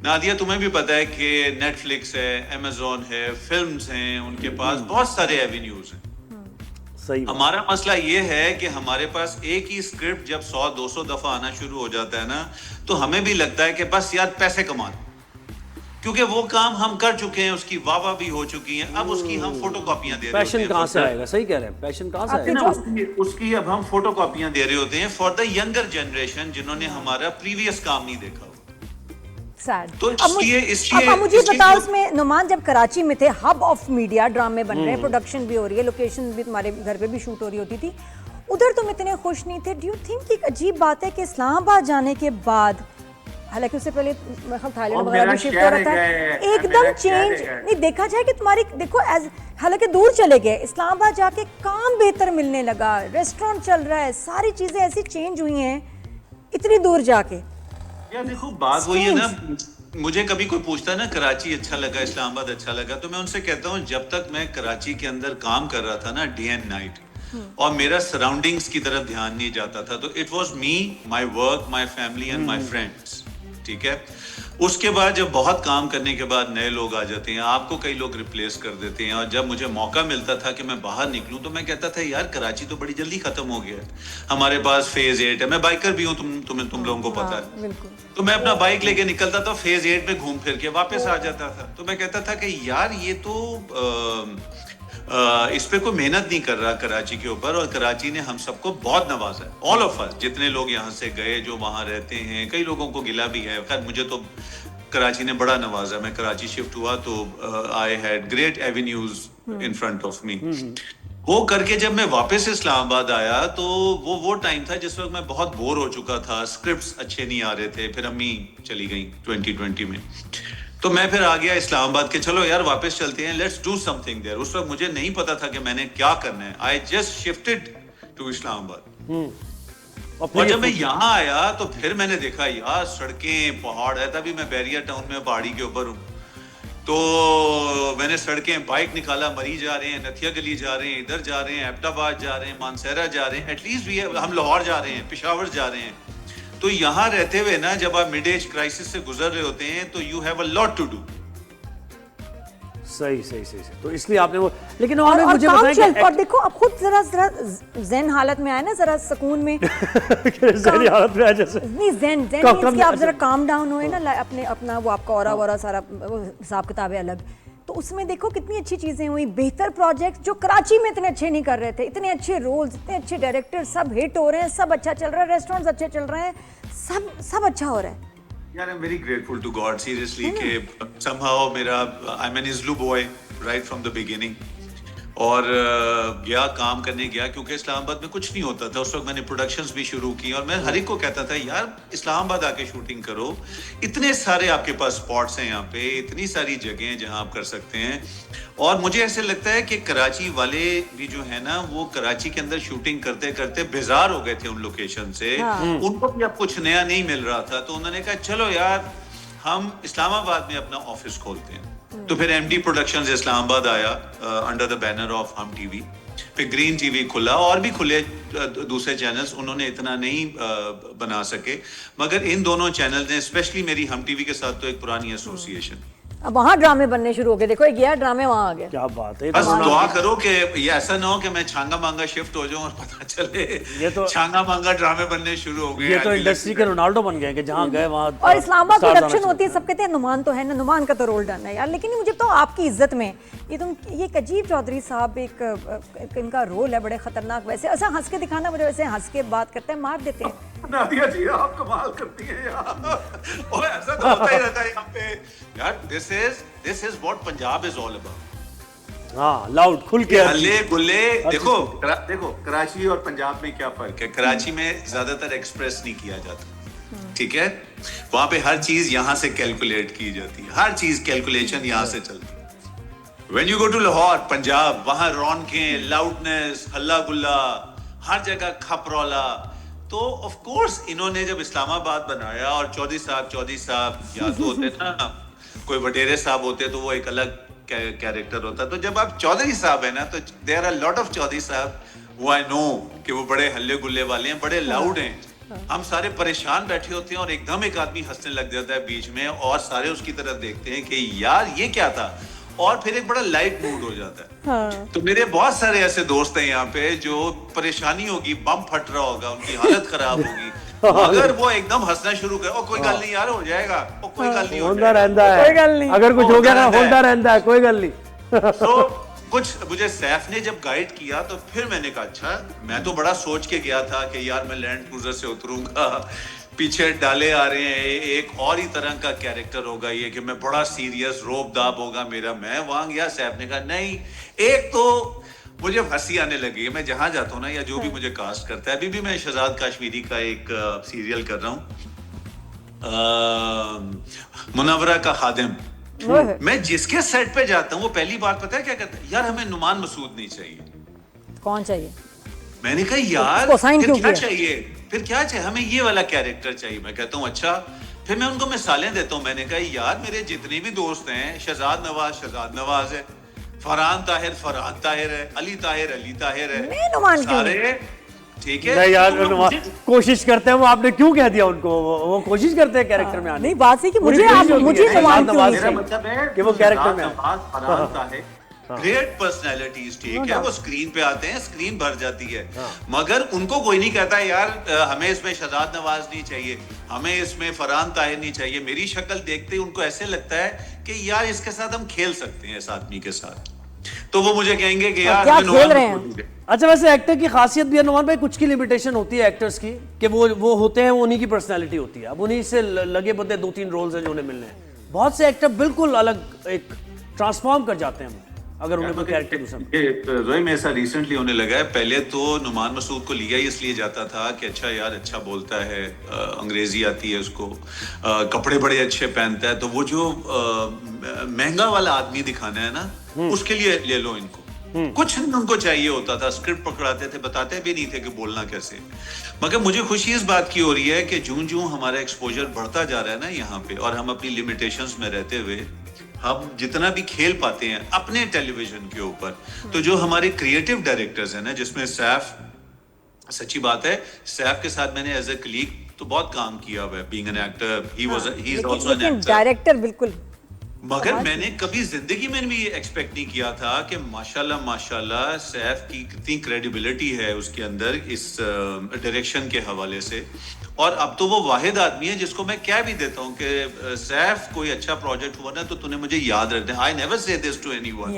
नादिया तुम्हें भी पता है कि नेटफ्लिक्स है, अमेज़न है, फिल्म्स हैं, उनके पास बहुत सारे एवेन्यूज हैं। सही। हमारा मसला ये है कि हमारे पास एक ही स्क्रिप्ट जब 100-200 दफा आना शुरू हो जाता है ना, तो हमें भी लगता है कि बस यार पैसे कमाना, क्योंकि वो काम हम कर चुके हैं, उसकी वाह भी हो चुकी है, अब उसकी हम फोटोकॉपियां दे रहे होते हैं। पैशन कहाँ से आएगा? सही कह रहे हैं, पैशन कहाँ से आएगा? उसकी अब हम फोटोकॉपियां दे रहे होते हैं फॉर द यंगर जनरेशन जिन्होंने हमारा प्रीवियस काम नहीं देखा। तो अब मुझे बताओ, उसमें नुमान जब कराची में थे, हब ऑफ मीडिया, ड्रामे बन रहे हैं, प्रोडक्शन भी हो रही है, लोकेशन भी तुम्हारे घर पे भी शूट हो रही होती थी, उधर तुम इतने खुश नहीं थे। डू यू थिंक एक अजीब बात है कि इस्लामाबाद जाने के बाद, हालांकि उससे पहले थाईलैंड वगैरह भी शिफ्ट हो रहा था, एकदम चेंज नहीं देखा जाए कि तुम्हारी देखो हालांकि दूर चले गए, इस्लामाबाद जाके काम बेहतर मिलने लगा, रेस्टोरेंट चल रहा है, सारी चीजें ऐसी चेंज हुई हैं इतनी दूर जाके। यार देखो बात वही है ना, मुझे कभी कोई पूछता है ना कराची अच्छा लगा, इस्लामाबाद अच्छा लगा, तो मैं उनसे कहता हूँ जब तक मैं कराची के अंदर काम कर रहा था ना डे एंड नाइट, और मेरा सराउंडिंग्स की तरफ ध्यान नहीं जाता था, तो it was me, my work, my family and my friends. ठीक है, उसके बाद जब बहुत काम करने के बाद नए लोग आ जाते हैं, आपको कई लोग रिप्लेस कर देते हैं, और जब मुझे मौका मिलता था कि मैं बाहर निकलूं तो मैं कहता था यार कराची तो बड़ी जल्दी खत्म हो गया है, हमारे पास फेज 8 है। मैं बाइकर भी हूं, तुम लोगों को पता है। तो मैं अपना बाइक लेके निकलता था, फेज 8 में घूम फिर के वापस आ जाता था। तो मैं कहता था कि यार ये तो इस पे कोई मेहनत नहीं कर रहा कराची के ऊपर, और कराची ने हम सबको बहुत नवाजा है, ऑल ऑफ अस, जितने लोग यहाँ से गए, जो वहाँ रहते हैं, कई लोगों को गिला भी है। खैर मुझे तो कराची ने बड़ा नवाजा। मैं कराची शिफ्ट हुआ तो I had great avenues in front of me. वो करके जब मैं वापस इस्लामाबाद आया तो वो टाइम था जिस वक्त मैं बहुत बोर हो चुका था, स्क्रिप्ट्स अच्छे नहीं आ रहे थे, फिर अम्मी चली गई 2020 में, तो मैं फिर आ गया इस्लामाबाद के चलो यार वापस चलते हैं, लेट्स डू समथिंग देयर। उस वक्त मुझे नहीं पता था कि मैंने क्या करना है, I just shifted to Islamabad. और जब मैं यहाँ आया तो फिर मैंने देखा यार सड़कें, पहाड़ है, तभी मैं बैरिया टाउन में पहाड़ी के ऊपर हूँ, तो मैंने सड़कें, बाइक निकाला, मरी जा रहे हैं, नथिया गली जा रहे हैं, इधर जा रहे हैं, एबटाबाद जा रहे हैं, मानसहरा जा रहे हैं, एटलीस्ट हम लाहौर जा रहे हैं, पेशावर जा रहे हैं। तो यहाँ रहते हुए ना जब आप मिड एज क्राइसिस से गुजर रहे होते हैं तो you have a lot to do. सही। तो इसलिए आपने वो, लेकिन और मुझे बताएं कि और देखो अब खुद जरा ज़ेन हालत में आए ना, जरा सुकून में ज़ेन हालत में आए, जैसे नहीं ज़ेन मींस कि आप जरा काम डाउन हुए ना, अपना वो आपका ऑरा वरा सारा हिसाब किताब है अलग, तो उसमें देखो कितनी अच्छी चीजें हुई, बेहतर प्रोजेक्ट जो कराची में इतने अच्छे नहीं कर रहे थे, इतने अच्छे रोल्स, इतने अच्छे डायरेक्टर, सब हिट हो रहे हैं, सब अच्छा चल रहा है, रेस्टोरेंट्स अच्छे चल रहे हैं, सब अच्छा हो रहा है। यार I am very grateful to God seriously कि समहाउ मेरा, I am an easily boy right from the beginning, और गया काम करने गया, क्योंकि इस्लामाबाद में कुछ नहीं होता था उस वक्त। मैंने प्रोडक्शंस भी शुरू की और मैं हर एक को कहता था यार इस्लामाबाद आके शूटिंग करो, इतने सारे आपके पास स्पॉट्स हैं यहाँ पे, इतनी सारी जगह हैं जहाँ आप कर सकते हैं। और मुझे ऐसे लगता है कि कराची वाले भी जो है ना, वो कराची के अंदर शूटिंग करते करते बेजार हो गए थे उन लोकेशन से, उनको भी अब कुछ नया नहीं मिल रहा था, तो उन्होंने कहा चलो यार हम इस्लामाबाद में अपना ऑफिस खोलते हैं। तो फिर MD प्रोडक्शंस इस्लामाबाद आया अंडर द बैनर ऑफ हम टीवी, फिर ग्रीन टीवी खुला, और भी खुले दूसरे चैनल्स, उन्होंने इतना नहीं बना सके, मगर इन दोनों चैनल ने, स्पेशली मेरी हम टीवी के साथ तो एक पुरानी एसोसिएशन। अब वहाँ ड्रामे बनने शुरू हो गए, देखो एक गया ड्रामे वहाँ आ गया। क्या बात है। बस दुआ करो कि ये ऐसा ना हो कि मैं छांगा मांगा शिफ्ट हो जाऊं और पता चले ये तो छांगा मांगा ड्रामे बनने शुरू हो गए। ये तो इंडस्ट्री के रोनाल्डो बन गए कि जहाँ गए वहाँ और इस्लामाबाद स्टार प्रोडक्शन जाना होती है, सब कहते हैं नुमान तो है ना, नुमान का तो रोल डन है यार। लेकिन मुझे तो आपकी इज्जत में ये एक अजीब चौधरी साहब एक इनका रोल है बड़े खतरनाक। वैसे ऐसा हंस के दिखाना, मुझे वैसे हंस के बात करते हैं, मार देते हैं। नादिया जी आप कमाल करती हैं यार। और ऐसा तो होता ही रहता है यहाँ पे यार। This is what Punjab is all about. हाँ, लाउड खुल के हल्ले गुल्ले। देखो कराची और पंजाब में क्या फर्क है? कराची में ज्यादातर एक्सप्रेस नहीं किया जाता, ठीक है? वहां पे हर चीज यहाँ से कैलकुलेट की जाती है, हर चीज कैलकुलेशन यहाँ से चलती है। When you go to Lahore Punjab, वहां रौनकें, लाउडनेस, हल्ला गुल्ला, हर जगह खपरौला। तो ऑफ कोर्स इन्होंने जब इस्लामाबाद बनाया, और चौधरी साहब या तो होते ना, कोई वडेरे साहब होते तो वो एक अलग कैरेक्टर होता। तो जब आप चौधरी साहब है ना, तो there are lot of Chaudhry साहब वो आई नो कि वो बड़े हल्ले गुल्ले वाले हैं, बड़े लाउड हैं। हम सारे परेशान बैठे होते हैं और एकदम एक आदमी हंसने लग जाता है बीच में, और सारे उसकी तरफ देखते हैं कि यार ये क्या था, और फिर एक बड़ा लाइट मूड हो जाता है। हाँ। तो मेरे बहुत सारे ऐसे दोस्त हैं यहाँ पे जो परेशानी होगी, बम फट रहा होगा, उनकी हालत खराब होगी, अगर वो एकदम हंसना शुरू करे, कोई गल नहीं यार, हो जाएगा, कोई गल नहीं, होता रहता है, कोई गल नहीं, अगर कुछ हो गया ना होता रहता है, कोई गल नहीं। तो कुछ मुझे सैफ ने जब गाइड किया तो फिर मैंने कहा अच्छा, मैं तो बड़ा सोच के गया था कि यार मैं लैंड क्रूजर से उतरूंगा, पीछे डाले आ रहे हैं, एक और ही तरह का कैरेक्टर होगा ये कि मैं बड़ा सीरियस रोब-दाब होगा मेरा। मैं वहां गया, सैफ ने कहा नहीं, एक तो मुझे हंसी आने लगी। मैं जहां जाता हूँ ना, या जो भी मुझे कास्ट करता है, अभी भी मैं शहजाद काश्मीरी का एक सीरियल कर रहा हूँ, मुनव्वरा का खादिम। मैं जिसके सेट पे जाता हूँ वो पहली बार पता है क्या कहता है, यार हमें नुमान मसूद नहीं चाहिए। कौन चाहिए? मैंने कहा यार फिर क्या चाहिए, फिर क्या चाहिए, हमें ये वाला कैरेक्टर चाहिए। मैं कहता हूँ अच्छा, फिर मैं उनको मिसालें देता हूँ। मैंने कहा यार मेरे जितने भी दोस्त हैं, शहजाद नवाज है, फरहान ताहिर है, अली ताहिर है, सारे ठीक है। नहीं यार, कोशिश करते हैं वो, आपने क्यों कह दिया उनको? वो कोशिश करते हैं कैरेक्टर में आने। नहीं, बात है कि मुझे मतलब है कि वो कैरेक्टर में फरहान ताहिर ग्रेट पर्सनैलिटीज, ठीक है, वो स्क्रीन पे आते हैं, स्क्रीन भर जाती है, मगर उनको कोई नहीं कहता यार हमें इसमें शहजाद नवाज नहीं चाहिए, हमें इसमें फरहान ताहिर नहीं चाहिए। मेरी शक्ल देखते ही उनको ऐसे लगता है कि यार इसके साथ हम खेल सकते हैं, इस आदमी के साथ। तो वो मुझे कहेंगे कि यार क्या खेल रहे हैं। अच्छा, वैसे एक्टर की खासियत भी है नुमान भाई, कुछ की लिमिटेशन होती है एक्टर्स की कि वो होते हैं, उन्हीं की पर्सनैलिटी होती है। अब उन्हीं से लगे बदले 2-3 रोल्स हैं जो उन्हें मिलने हैं। बहुत से एक्टर बिल्कुल अलग एक ट्रांसफॉर्म कर जाते हैं अगर उन्हें कोई कैरेक्टर दूसरा। रोई में ऐसा रिसेंटली होने लगा है। पहले तो नुमान मसूद को लिया ही इसलिए जाता था कि अच्छा यार अच्छा बोलता है, अंग्रेजी आती है उसको, कपड़े बड़े अच्छे पहनता है, तो वो जो महंगा वाला आदमी दिखाना है ना, उसके लिए ले लो इनको। कुछ उनको चाहिए होता था, स्क्रिप्ट पकड़ाते थे, बताते भी नहीं थे कि बोलना कैसे। मगर मुझे खुशी इस बात की हो रही है कि जूं हमारा एक्सपोजर बढ़ता जा रहा है ना यहाँ पे, और हम अपनी लिमिटेशंस में रहते हुए हम जितना भी खेल पाते हैं अपने टेलीविजन के ऊपर, तो जो हमारे क्रिएटिव डायरेक्टर्स हैं ना, जिसमें सैफ, सच्ची बात है सैफ के साथ मैंने एज ए कलीग तो बहुत काम किया हुआ है, being an actor, he is also an actor, director बिल्कुल। मगर मैंने कभी जिंदगी में भी एक्सपेक्ट नहीं किया था कि माशाल्लाह सैफ की कितनी क्रेडिबिलिटी है उसके अंदर इस डायरेक्शन के हवाले से। और अब तो वो वाहिद आदमी है जिसको मैं कह भी देता हूँ कि सैफ कोई अच्छा प्रोजेक्ट हुआ ना तो तूने मुझे याद रख दे। I never say this to anyone,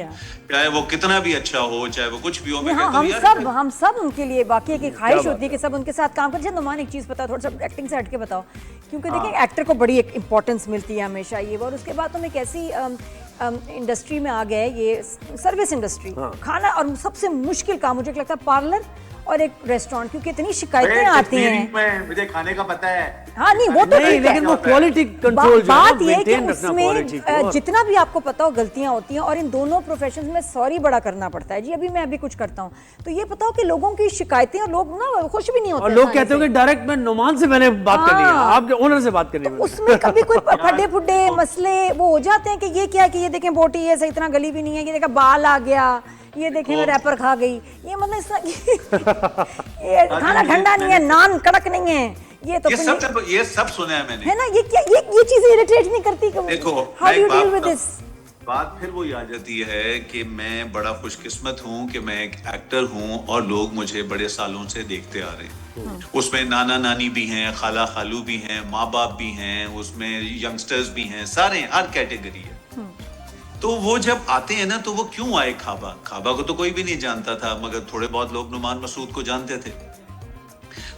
चाहे वो कितना भी अच्छा हो, चाहे वो कुछ भी हो। मैं हम सब उनके लिए बाकी की ख्वाहिश होती है कि सब उनके साथ काम करें। नुमान एक चीज़ बताओ, थोड़ा सा एक्टिंग से हट के बताओ, क्योंकि देखिए एक्टर को बड़ी एक इंपॉर्टेंस मिलती है हमेशा ये। और उसके बाद तो मैं कैसी इंडस्ट्री में आ गए, ये सर्विस इंडस्ट्री, खाना, और सबसे मुश्किल काम मुझे लगता है पार्लर और एक रेस्टोरेंट, क्योंकि इतनी शिकायतें आती हैं। मुझे खाने का पता है। हाँ नहीं, वो तो नहीं, लेकिन वो क्वालिटी कंट्रोल बात ये कि उसमें जितना भी आपको पता हो गलतियां होती हैं, और इन दोनों प्रोफेशंस में सॉरी बड़ा करना पड़ता है जी। अभी मैं कुछ करता हूँ तो ये बताओ कि लोगों की शिकायतें, और लोग ना खुश भी नहीं होते, और लोग कहते हो कि डायरेक्ट मैं नुमान से मैंने बात करनी है, आपके ओनर से बात करनी है। उसमें कभी कोई फड्डे फुड्डे मसले वो हो जाते हैं कि ये क्या, कि ये देखें बोटी है सही इतना गली भी नहीं है, ये देखा बाल आ गया, ये देखें मैं रैपर खा गई, ये मतलब इस तरह ये खाना ठंडा नहीं है, नान कड़क नहीं है, ये तो ये सब सुना है मैंने, है ना। ये क्या ये चीजें इरिटेट नहीं करती? देखो how do you deal with this? बात फिर वो आ जाती है कि मैं बड़ा खुशकिस्मत हूँ कि मैं एक एक्टर हूँ और लोग मुझे बड़े सालों से देखते आ रहे हैं। उसमें नाना नानी भी हैं, खाला खालू भी हैं, माँ बाप भी हैं, उसमें यंगस्टर्स भी हैं, सारे हर कैटेगरी है। तो वो जब आते हैं ना तो वो क्यों आए? खाबा को तो कोई भी नहीं जानता था, मगर थोड़े बहुत लोग नुमान मसूद को जानते थे।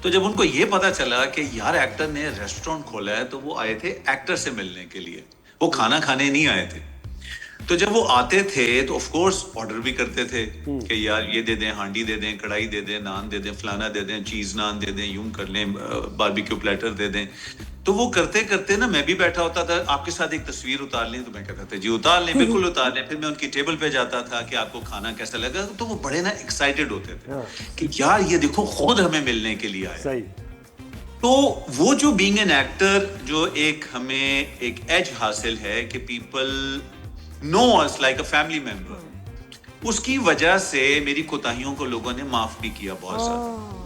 तो जब उनको ये पता चला कि यार एक्टर ने रेस्टोरेंट खोला है, तो वो आए थे एक्टर से मिलने के लिए, वो खाना खाने नहीं आए थे। तो जब वो आते थे तो ऑफ कोर्स ऑर्डर भी करते थे कि यार ये दे दें, हांडी दे दें, कढ़ाई दे दें, नान दे दें, फलाना दे दें, चीज नान दे दें, यूं कर लें, बारबेक्यू प्लेटर दे दें। तो वो करते करते ना मैं भी बैठा होता था, आपके साथ एक तस्वीर उतार लें, तो मैं कहता था जी उतार लें, बिल्कुल उतार लें। फिर मैं उनकी टेबल पे जाता था कि आपको खाना कैसा लगा, तो वो बड़े ना एक्साइटेड होते थे कि यार ये देखो खुद हमें मिलने के लिए आए। सही। तो वो जो बीइंग एन एक्टर, जो एक हमें एक एज हासिल है कि people know us like a family member, उसकी वजह से मेरी कोताहियों को लोगों ने माफ भी किया बहुत ज्यादा।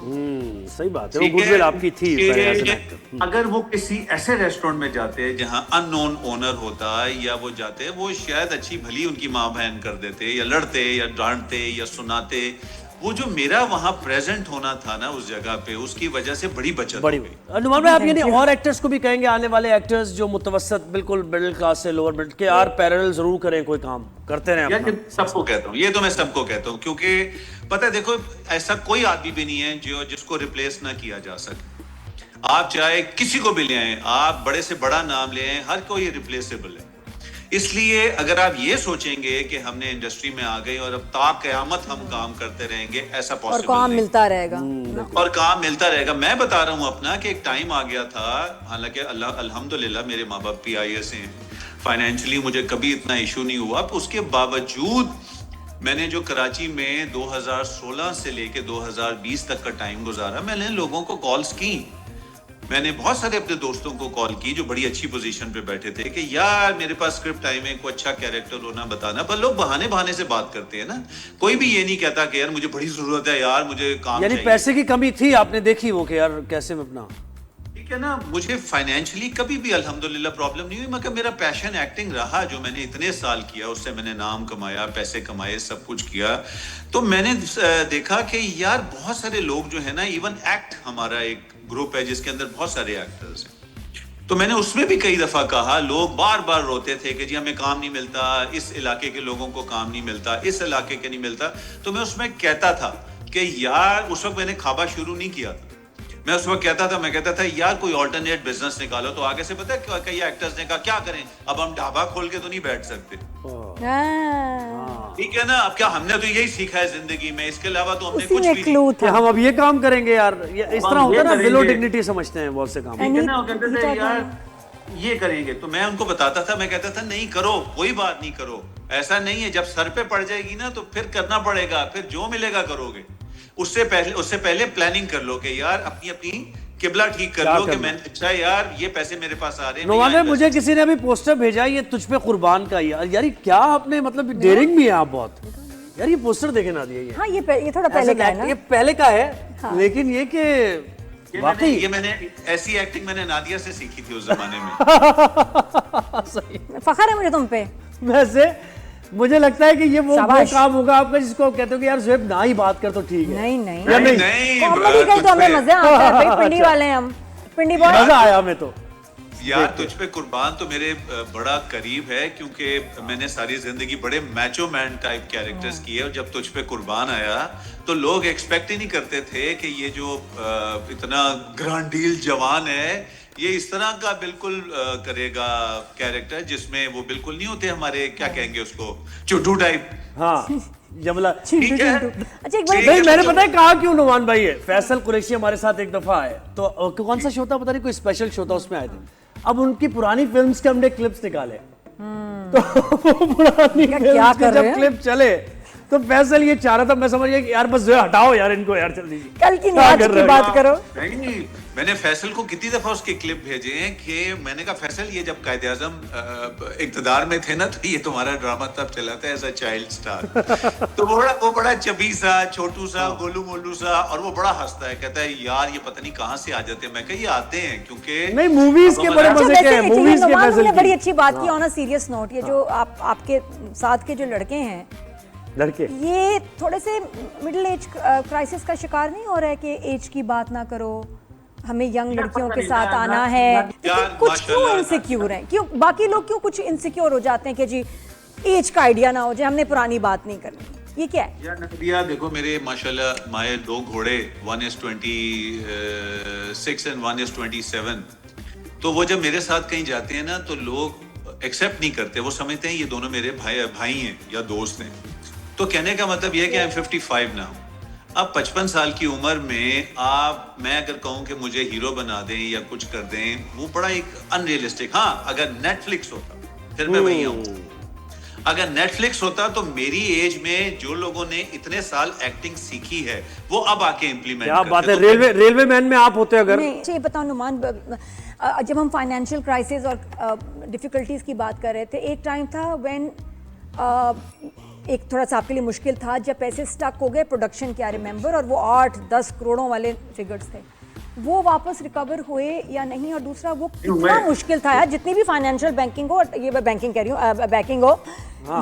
सही बात है, वो गुडविल आपकी थी पहले as an actor। अगर वो किसी ऐसे रेस्टोरेंट में जाते जहां अननोन ओनर होता, या वो जाते, वो शायद अच्छी भली उनकी माँ बहन कर देते, या लड़ते, या डांटते, या सुनाते। वो जो मेरा वहां प्रेजेंट होना था ना उस जगह पे, उसकी वजह से बड़ी बचत बड़ी हो गई। नुमान भाई, आप यानी और एक्टर्स को भी कहेंगे, आने वाले एक्टर्स जो मुतवसत बिल्कुल मिडिल क्लास से लोअर मिडिल के, यार पैरेलल जरूर करें, कोई काम करते रहें अपना। सबको कहता हूँ, ये तो मैं सबको कहता हूँ, क्योंकि पता है देखो ऐसा कोई आदमी भी नहीं है जो जिसको रिप्लेस ना किया जा सके। आप चाहे किसी को भी ले आए, आप बड़े से बड़ा नाम ले आए, हर कोई रिप्लेसेबल है। इसलिए अगर आप ये सोचेंगे कि हमने इंडस्ट्री में आ गए और अब ताक क़यामत हम काम करते रहेंगे, ऐसा पॉसिबल और काम नहीं। मिलता रहेगा और काम मिलता रहेगा। मैं बता रहा हूँ अपना कि एक टाइम आ गया था, हालांकि अल्हम्दुलिल्लाह मेरे माँ बाप PIS हैं, फाइनेंशियली मुझे कभी इतना इशू नहीं हुआ। उसके बावजूद मैंने जो कराची में 2016 से लेके 2020 तक का टाइम गुजारा, मैंने लोगों को कॉल्स की, मैंने बहुत सारे अपने दोस्तों को कॉल की जो बड़ी अच्छी पोजीशन पे बैठे थे कि यार मेरे पास स्क्रिप्ट टाइम है, कोई अच्छा कैरेक्टर होना बताना। पर लोग बहाने बहाने से बात करते हैं ना, कोई भी ये नहीं कहता कि यार मुझे बड़ी जरूरत है, यार मुझे काम यानी चाहिए। पैसे की कमी थी, आपने देखी वो कि यार कैसे में अपना, ठीक है ना। मुझे फाइनेंशियली कभी भी अल्हम्दुलिल्लाह प्रॉब्लम नहीं हुई, मगर मेरा पैशन एक्टिंग रहा, जो मैंने इतने साल किया, उससे मैंने नाम कमाया, पैसे कमाए, सब कुछ किया। तो मैंने देखा कि यार बहुत सारे लोग जो है ना, इवन एक्ट हमारा एक ग्रुप है जिसके अंदर बहुत सारे एक्टर्स हैं, तो मैंने उसमें भी कई दफा कहा, लोग बार बार रोते थे कि जी हमें काम नहीं मिलता, इस इलाके के लोगों को काम नहीं मिलता, इस इलाके के नहीं मिलता। तो मैं उसमें कहता था कि यार, उस वक्त मैंने खाबा शुरू नहीं किया था, मैं उस वक्त कहता था यार कोई ऑल्टरनेट बिजनेस निकालो। तो आगे से पता है कई एक्टर्स ने कहा क्या करें, अब हम ढाबा खोल के तो नहीं बैठ सकते, ठीक है ना। अब क्या हमने तो यही सीखा है जिंदगी में, इसके अलावा तो हमने कुछ भी नहीं। कि हम अब ये काम करेंगे यार, ये इस तरह होता है ना, बिलो डिग्निटी समझते हैं बहुत से काम। ठीक है ना, वो कहते थे यार ये करेंगे, तो मैं उनको बताता था, मैं कहता था नहीं करो, कोई बात नहीं करो, ऐसा नहीं है, जब सर पे पड़ जाएगी ना तो फिर करना पड़ेगा, फिर जो मिलेगा करोगे। उससे पहले प्लानिंग कर लो कि यार अपनी अपनी किबला ठीक कर लो कि मैं अच्छा यार ये पैसे मेरे पास आ रहे हैं। नोमान भाई, मुझे किसी ने अभी पोस्टर भेजा, ये तुझ पे कुर्बान का, यार क्या आपने, मतलब डेयरिंग भी है आप बहुत यार। ये पोस्टर देखे ना दिया, ये हाँ, ये थोड़ा पहले का है ना, ये पहले का है। हाँ। लेकिन ये कि वाकई ये मैंने ऐसी एक्टिंग मैंने नादिया से सीखी थी उस जमाने में। सही फखर है मुझे तुम पे। वैसे मुझे लगता है कि ये वो काम होगा आपका जिसको कहते हो कि यार ज़ुहैब ना ही बात कर तो ठीक है। नहीं कॉमेडी का तो हमें मजा आता है भाई, पिंडी वाले हैं हम, पिंडी बॉय, मजा आया हमें तो। यार तुझ पे कुर्बान तो मेरे बड़ा करीब है, क्योंकि मैंने सारी जिंदगी बड़े मैचो मैन टाइप कैरेक्टर्स किए, और जब तुझ पे कुर्बान आया तो लोग एक्सपेक्ट ही नहीं करते थे कि ये जो इतना ग्रांडील जवान है, ये इस तरह का बिल्कुल करेगा कैरेक्टर, जिसमें वो बिल्कुल नहीं होते हमारे, क्या कहेंगे उसको, चुट्टू टाइप। हाँ, जमला। ठीक है। अच्छा एक बार नहीं, मैंने पता है कहा क्यों नोमान भाई है, फैसल कुरैशी हमारे साथ एक दफा आए, तो कौन सा शो था पता नहीं, कोई स्पेशल शो था, उसमें आए थे। अब उनकी पुरानी फिल्म्स के हमने क्लिप्स निकाले, तो पुरानी फिल्म्स के जब क्लिप चले तो फैसल ये चाह रहा था, मैं समझ गया कि यार बस जो हटाओ यार इनको, यार जल्दी कल की बात करो। नहीं मैंने फैसल को कितनी दफा उसके क्लिप भेजे हैं कि मैंने कहा फैसल ये जब कायदे आजम इक्तदार में थे ना तो ये तुम्हारा ड्रामा तब चला था एज अ चाइल्ड स्टार। तो वो बड़ा चबी सा, छोटू सा, गोलू मोलू सा, और वो बड़ा हंसता है, कहता है यार ये पता नहीं कहाँ से आ जाते हैं। मैं कहा ये आते हैं क्योंकि नहीं मूवीज के बड़े मजे के हैं, मूवीज के नुमान फैसल ने बड़ी की। अच्छी बात की ऑन अ सीरियस नोट। ये जो आपके साथ के जो लड़के हैं, लड़के ये थोड़े से मिडिल एज क्राइसिस का शिकार नहीं हो रहा है कि एज की बात ना करो, हमें यंग लड़कियों के साथ आना है, लेकिन कुछ क्यों इनसिक्योर हैं? क्यों बाकी लोग क्यों कुछ इनसिक्योर हो जाते हैं कि जी एज का आइडिया ना हो जाए, हमने पुरानी बात नहीं करनी? ये क्या है? यार नदिया देखो, मेरे माशाल्लाह माए 2 घोड़े, 1 is 26 and 1 is 27। तो वो जब मेरे साथ कहीं जाते हैं ना तो लोग एक्सेप्ट नहीं करते, वो समझते हैं ये दोनों मेरे भाई हैं या दोस्त हैं। तो कहने का मतलब ये है कि आई एम 55 ना। अब 55 साल की उम्र में मैं अगर कहूं कि मुझे हीरो बना दें या कुछ कर दें, वो बड़ा एक अनरियलिस्टिक। हाँ, अगर नेटफ्लिक्स होता फिर मैं वही आऊं। अगर नेटफ्लिक्स होता तो मेरी एज में जो लोगों ने इतने साल एक्टिंग सीखी है वो अब आके इम्प्लीमेंट क्या करते। बात है, रेलवे मैन में आप होते अगर। नहीं, ये बताओ नुमान, जब हम फाइनेंशियल क्राइसिस और डिफिकल्टीज की बात कर रहे थे, एक टाइम था व्हेन एक थोड़ा सा आपके लिए मुश्किल था जब पैसे स्टक हो गए प्रोडक्शन के, आई रिमेंबर, और वो 8-10 करोड़ों वाले फिगर्स थे, वो वापस रिकवर हुए या नहीं? और दूसरा वो कितना मुश्किल था यार, जितनी भी फाइनेंशियल बैंकिंग हो, ये मैं बैंकिंग कह रही हूँ, बैकिंग हो,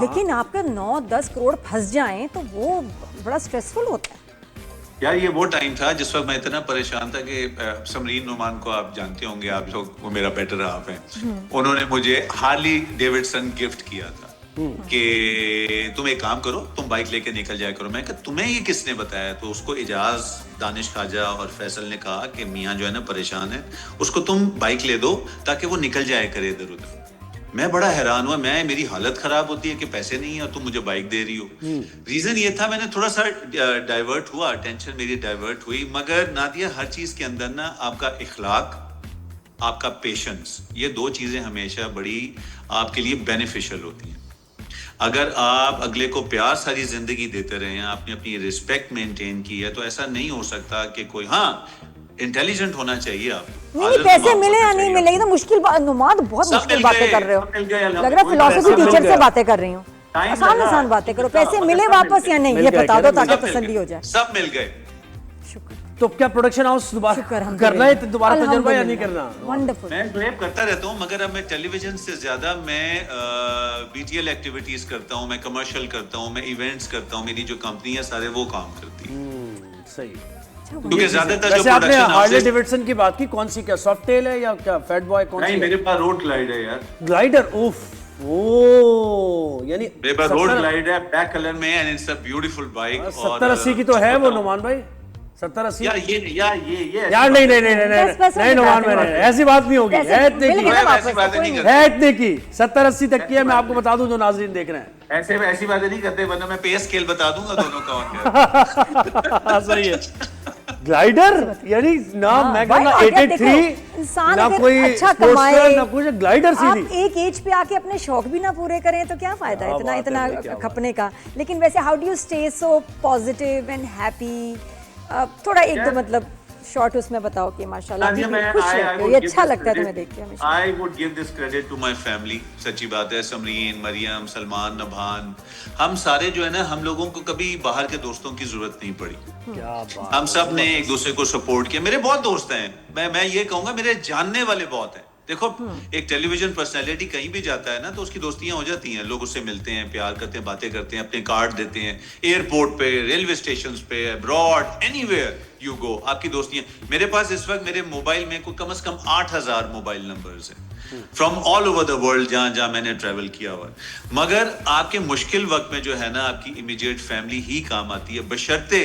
लेकिन आपका 9-10 करोड़ फंस जाएं तो वो बड़ा स्ट्रेसफुल होता है यार। ये वो टाइम था जिस वक्त मैं इतना परेशान था कि समरीन नुमान को आप जानते होंगे आप लोग, वो मेरा बेटर हाफ है, उन्होंने मुझे हार्ली डेविडसन गिफ्ट किया था कि तुम एक काम करो, तुम बाइक लेके निकल जाया करो। मैं कहा तुम्हें ये किसने बताया? तो उसको इजाज, दानिश खाजा और फैसल ने कहा कि मियाँ जो है ना परेशान है, उसको तुम बाइक ले दो ताकि वो निकल जाया करे इधर उधर। मैं बड़ा हैरान हुआ, मेरी हालत खराब होती है कि पैसे नहीं है और तुम मुझे बाइक दे रही हो। रीजन ये था, मैंने थोड़ा सा डाइवर्ट हुआ, अटेंशन मेरी डाइवर्ट हुई। मगर नादिया, हर चीज के अंदर ना आपका इखलाक, आपका पेशेंस, ये 2 चीजें हमेशा बड़ी आपके लिए बेनिफिशियल होती हैं। अगर आप अगले को प्यार सारी जिंदगी देते रहे हैं, आपने अपनी रिस्पेक्ट मेंटेन की है, तो ऐसा नहीं हो सकता कि कोई, हाँ इंटेलिजेंट होना चाहिए आप। नहीं, पैसे मिले या नहीं मिले, ये तो मुश्किल बात। नुमान बहुत मुश्किल बातें कर रहे हो, लग रहा है फिलोसफी टीचर से बातें कर रही हूँ। आसान बातें करो, पैसे मिले वापस या नहीं, ये बता दो ताकि तसल्ली हो जाए। सब मिल गए। तो क्या प्रोडक्शन हाउस दोबारा करना है, दोबारा तजुर्बा या नहीं करना? वंडरफुल। मैं ड्राइव करता रहता हूँ, मगर अब मैं टेलीविजन से ज्यादा मैं बीटीएल एक्टिविटीज करता हूँ, मैं कमर्शियल करता हूँ, मैं इवेंट्स करता हूँ। मेरी जो कंपनी है सारे वो काम करती है। सही। क्योंकि ज्यादातर जो वैसे आपने प्रोडक्शन हार्ले डेविडसन की बात की, कौन सी, क्या सॉफ्टेल है या क्या फैट बॉय, कौन सी? नहीं, मेरे पास रोड ग्लाइड है यार। ग्लाइडर, उफ, ओ, यानी मेरे पास रोड ग्लाइड है, ब्लैक कलर में, and it's a beautiful bike. 70-80 की तो है वो नुमान भाई, 70-80। यार ये यार नहीं नुमान भाई, ऐसी बात नहीं होगी, है इतने की, ऐसी बातें नहीं करते, है इतने की, 70-80 तक की है। मैं आपको बता दूं जो नाज़रीन देख रहे हैं, ऐसी बातें नहीं करते, वरना मैं पे स्केल बता दूंगा दोनों का और सही है। ग्लाइडर यानी ना, मैं कहूँगा 83 ना कोई अच्छा स्पोर्ट्सर ना कुछ, ग्लाइडर सीधी। आप एक एज पे आके अपने शौक भी ना पूरे करें तो क्या फायदा है इतना खपने का। लेकिन वैसे how do you stay so positive and happy? थोड़ा एक दो मतलब शॉर्ट उसमें बताओ कि माशाल्लाह खुश रहते हो, ये अच्छा लगता है तुम्हें देख के हमेशा। I would give this credit to my family. सच्ची बात है, समरीन, मरियम, सलमान, नभान, हम सारे जो है ना, हम लोगों को कभी बाहर के दोस्तों की जरूरत नहीं पड़ी। क्या बात, हम सब ने एक दूसरे को सपोर्ट किया। मेरे बहुत दोस्त हैं, मैं ये कहूंगा मेरे जानने वाले बहुत हैं। देखो, एक टेलीविजन पर्सनालिटी कहीं भी जाता है ना तो उसकी दोस्तियां हो जाती हैं, लोग उससे मिलते हैं, प्यार करते हैं, बातें करते हैं, अपने कार्ड देते हैं, एयरपोर्ट पे, रेलवे स्टेशन पे, अब्रॉड, एनीवेयर यू गो, आपकी दोस्तियां। मेरे पास इस वक्त मेरे मोबाइल में कोई कम से कम 8000 मोबाइल नंबर्स हैं from all over the world, जहां मैंने ट्रेवल किया हुआ। मगर आपके मुश्किल वक्त में जो है ना, आपकी इमीडिएट फैमिली ही काम आती है, बशर्ते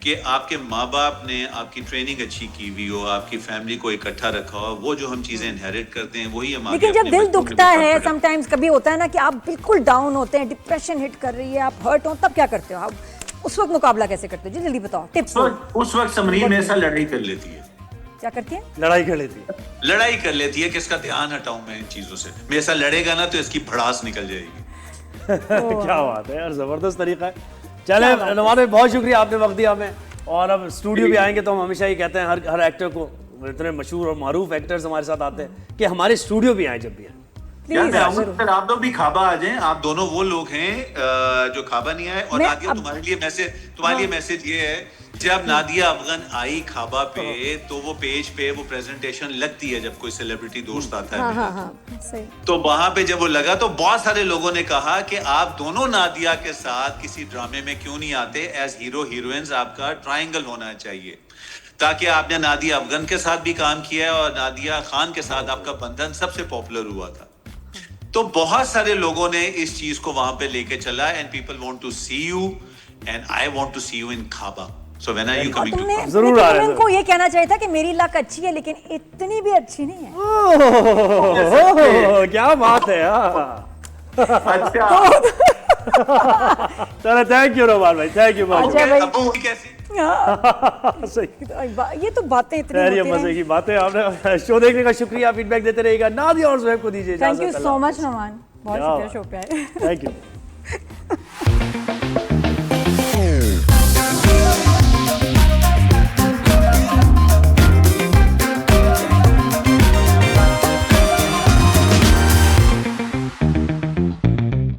कि आपके माँ बाप ने आपकी ट्रेनिंग अच्छी की हुई हो, आपकी फैमिली को इकट्ठा रखा हो। वो जो हम चीजें इनहेरिट करते हैं वही हम। लेकिन जब दिल दुखता है, समटाइम्स कभी होता है ना कि आप बिल्कुल डाउन होते हैं, डिप्रेशन हिट कर रही है, आप हर्ट हो, तब क्या करते हो आप? उस वक्त मुकाबला कैसे करते हो जी, जल्दी बताओ टिप्स। उस वक्त समरीन मेरे साथ लड़ाई कर लेती है। क्या करती है? लड़ाई कर लेती है। लड़ाई कर लेती है कि इसका ध्यान हटाऊं मैं इन चीजों से। मेरे साथ लड़ेगा ना तो इसकी भड़ास निकल जाएगी। क्या बात है यार, जबरदस्त तरीका है। चले नुमान भाई, बहुत शुक्रिया, आपने वक्त दिया हमें। और अब स्टूडियो भी आएंगे तो हम हमेशा ही कहते हैं हर एक्टर को इतने मशहूर और मारूफ एक्टर्स हमारे साथ आते हैं कि हमारे स्टूडियो भी आए जब भी आए। यार मैं आऊंगा, फिर आप लोग भी खाबा आ जाएं। आप दोनों वो लोग हैं जो खाबा नहीं आए। और नादिया, तुम्हारे लिए मैसेज ये है, जब नादिया अफगान आई खाबा पे तो वो पेज पे वो प्रेजेंटेशन लगती है जब कोई सेलिब्रिटी दोस्त आता है सही। तो वहां पे जब वो लगा तो बहुत सारे लोगों ने कहा कि आप दोनों नादिया के साथ किसी ड्रामे में क्यों नहीं आते, एज हीरो हीरोइंस आपका ट्रायंगल होना चाहिए, ताकि आपने नादिया अफगान के साथ भी काम किया है और नादिया खान के साथ आपका बंधन सबसे पॉपुलर हुआ था। तो बहुत सारे लोगों ने इस चीज को वहां पे लेके चला, and people want to see you and I want to see you in खाबा। So when are you coming to? जरूर आ रहे हैं। उनको ये कहना चाहिए था कि मेरी लक अच्छी है लेकिन इतनी भी अच्छी नहीं है। क्या बात है यार। अच्छा चलो थैंक यू रोमान भाई, थैंक यू भाई। अच्छा भाई। अबू कैसी? सही। ये तो बातें इतनी खैर, ये होती मजे हैं। की बातें। आपने शो देखने का शुक्रिया, फीडबैक देते रहेगा। नादिया और ज़ुहैब को दीजिए थैंक इजाज़त। यू सो मच नमान, बहुत क्या शुक्रिया शो पे आए। Thank you.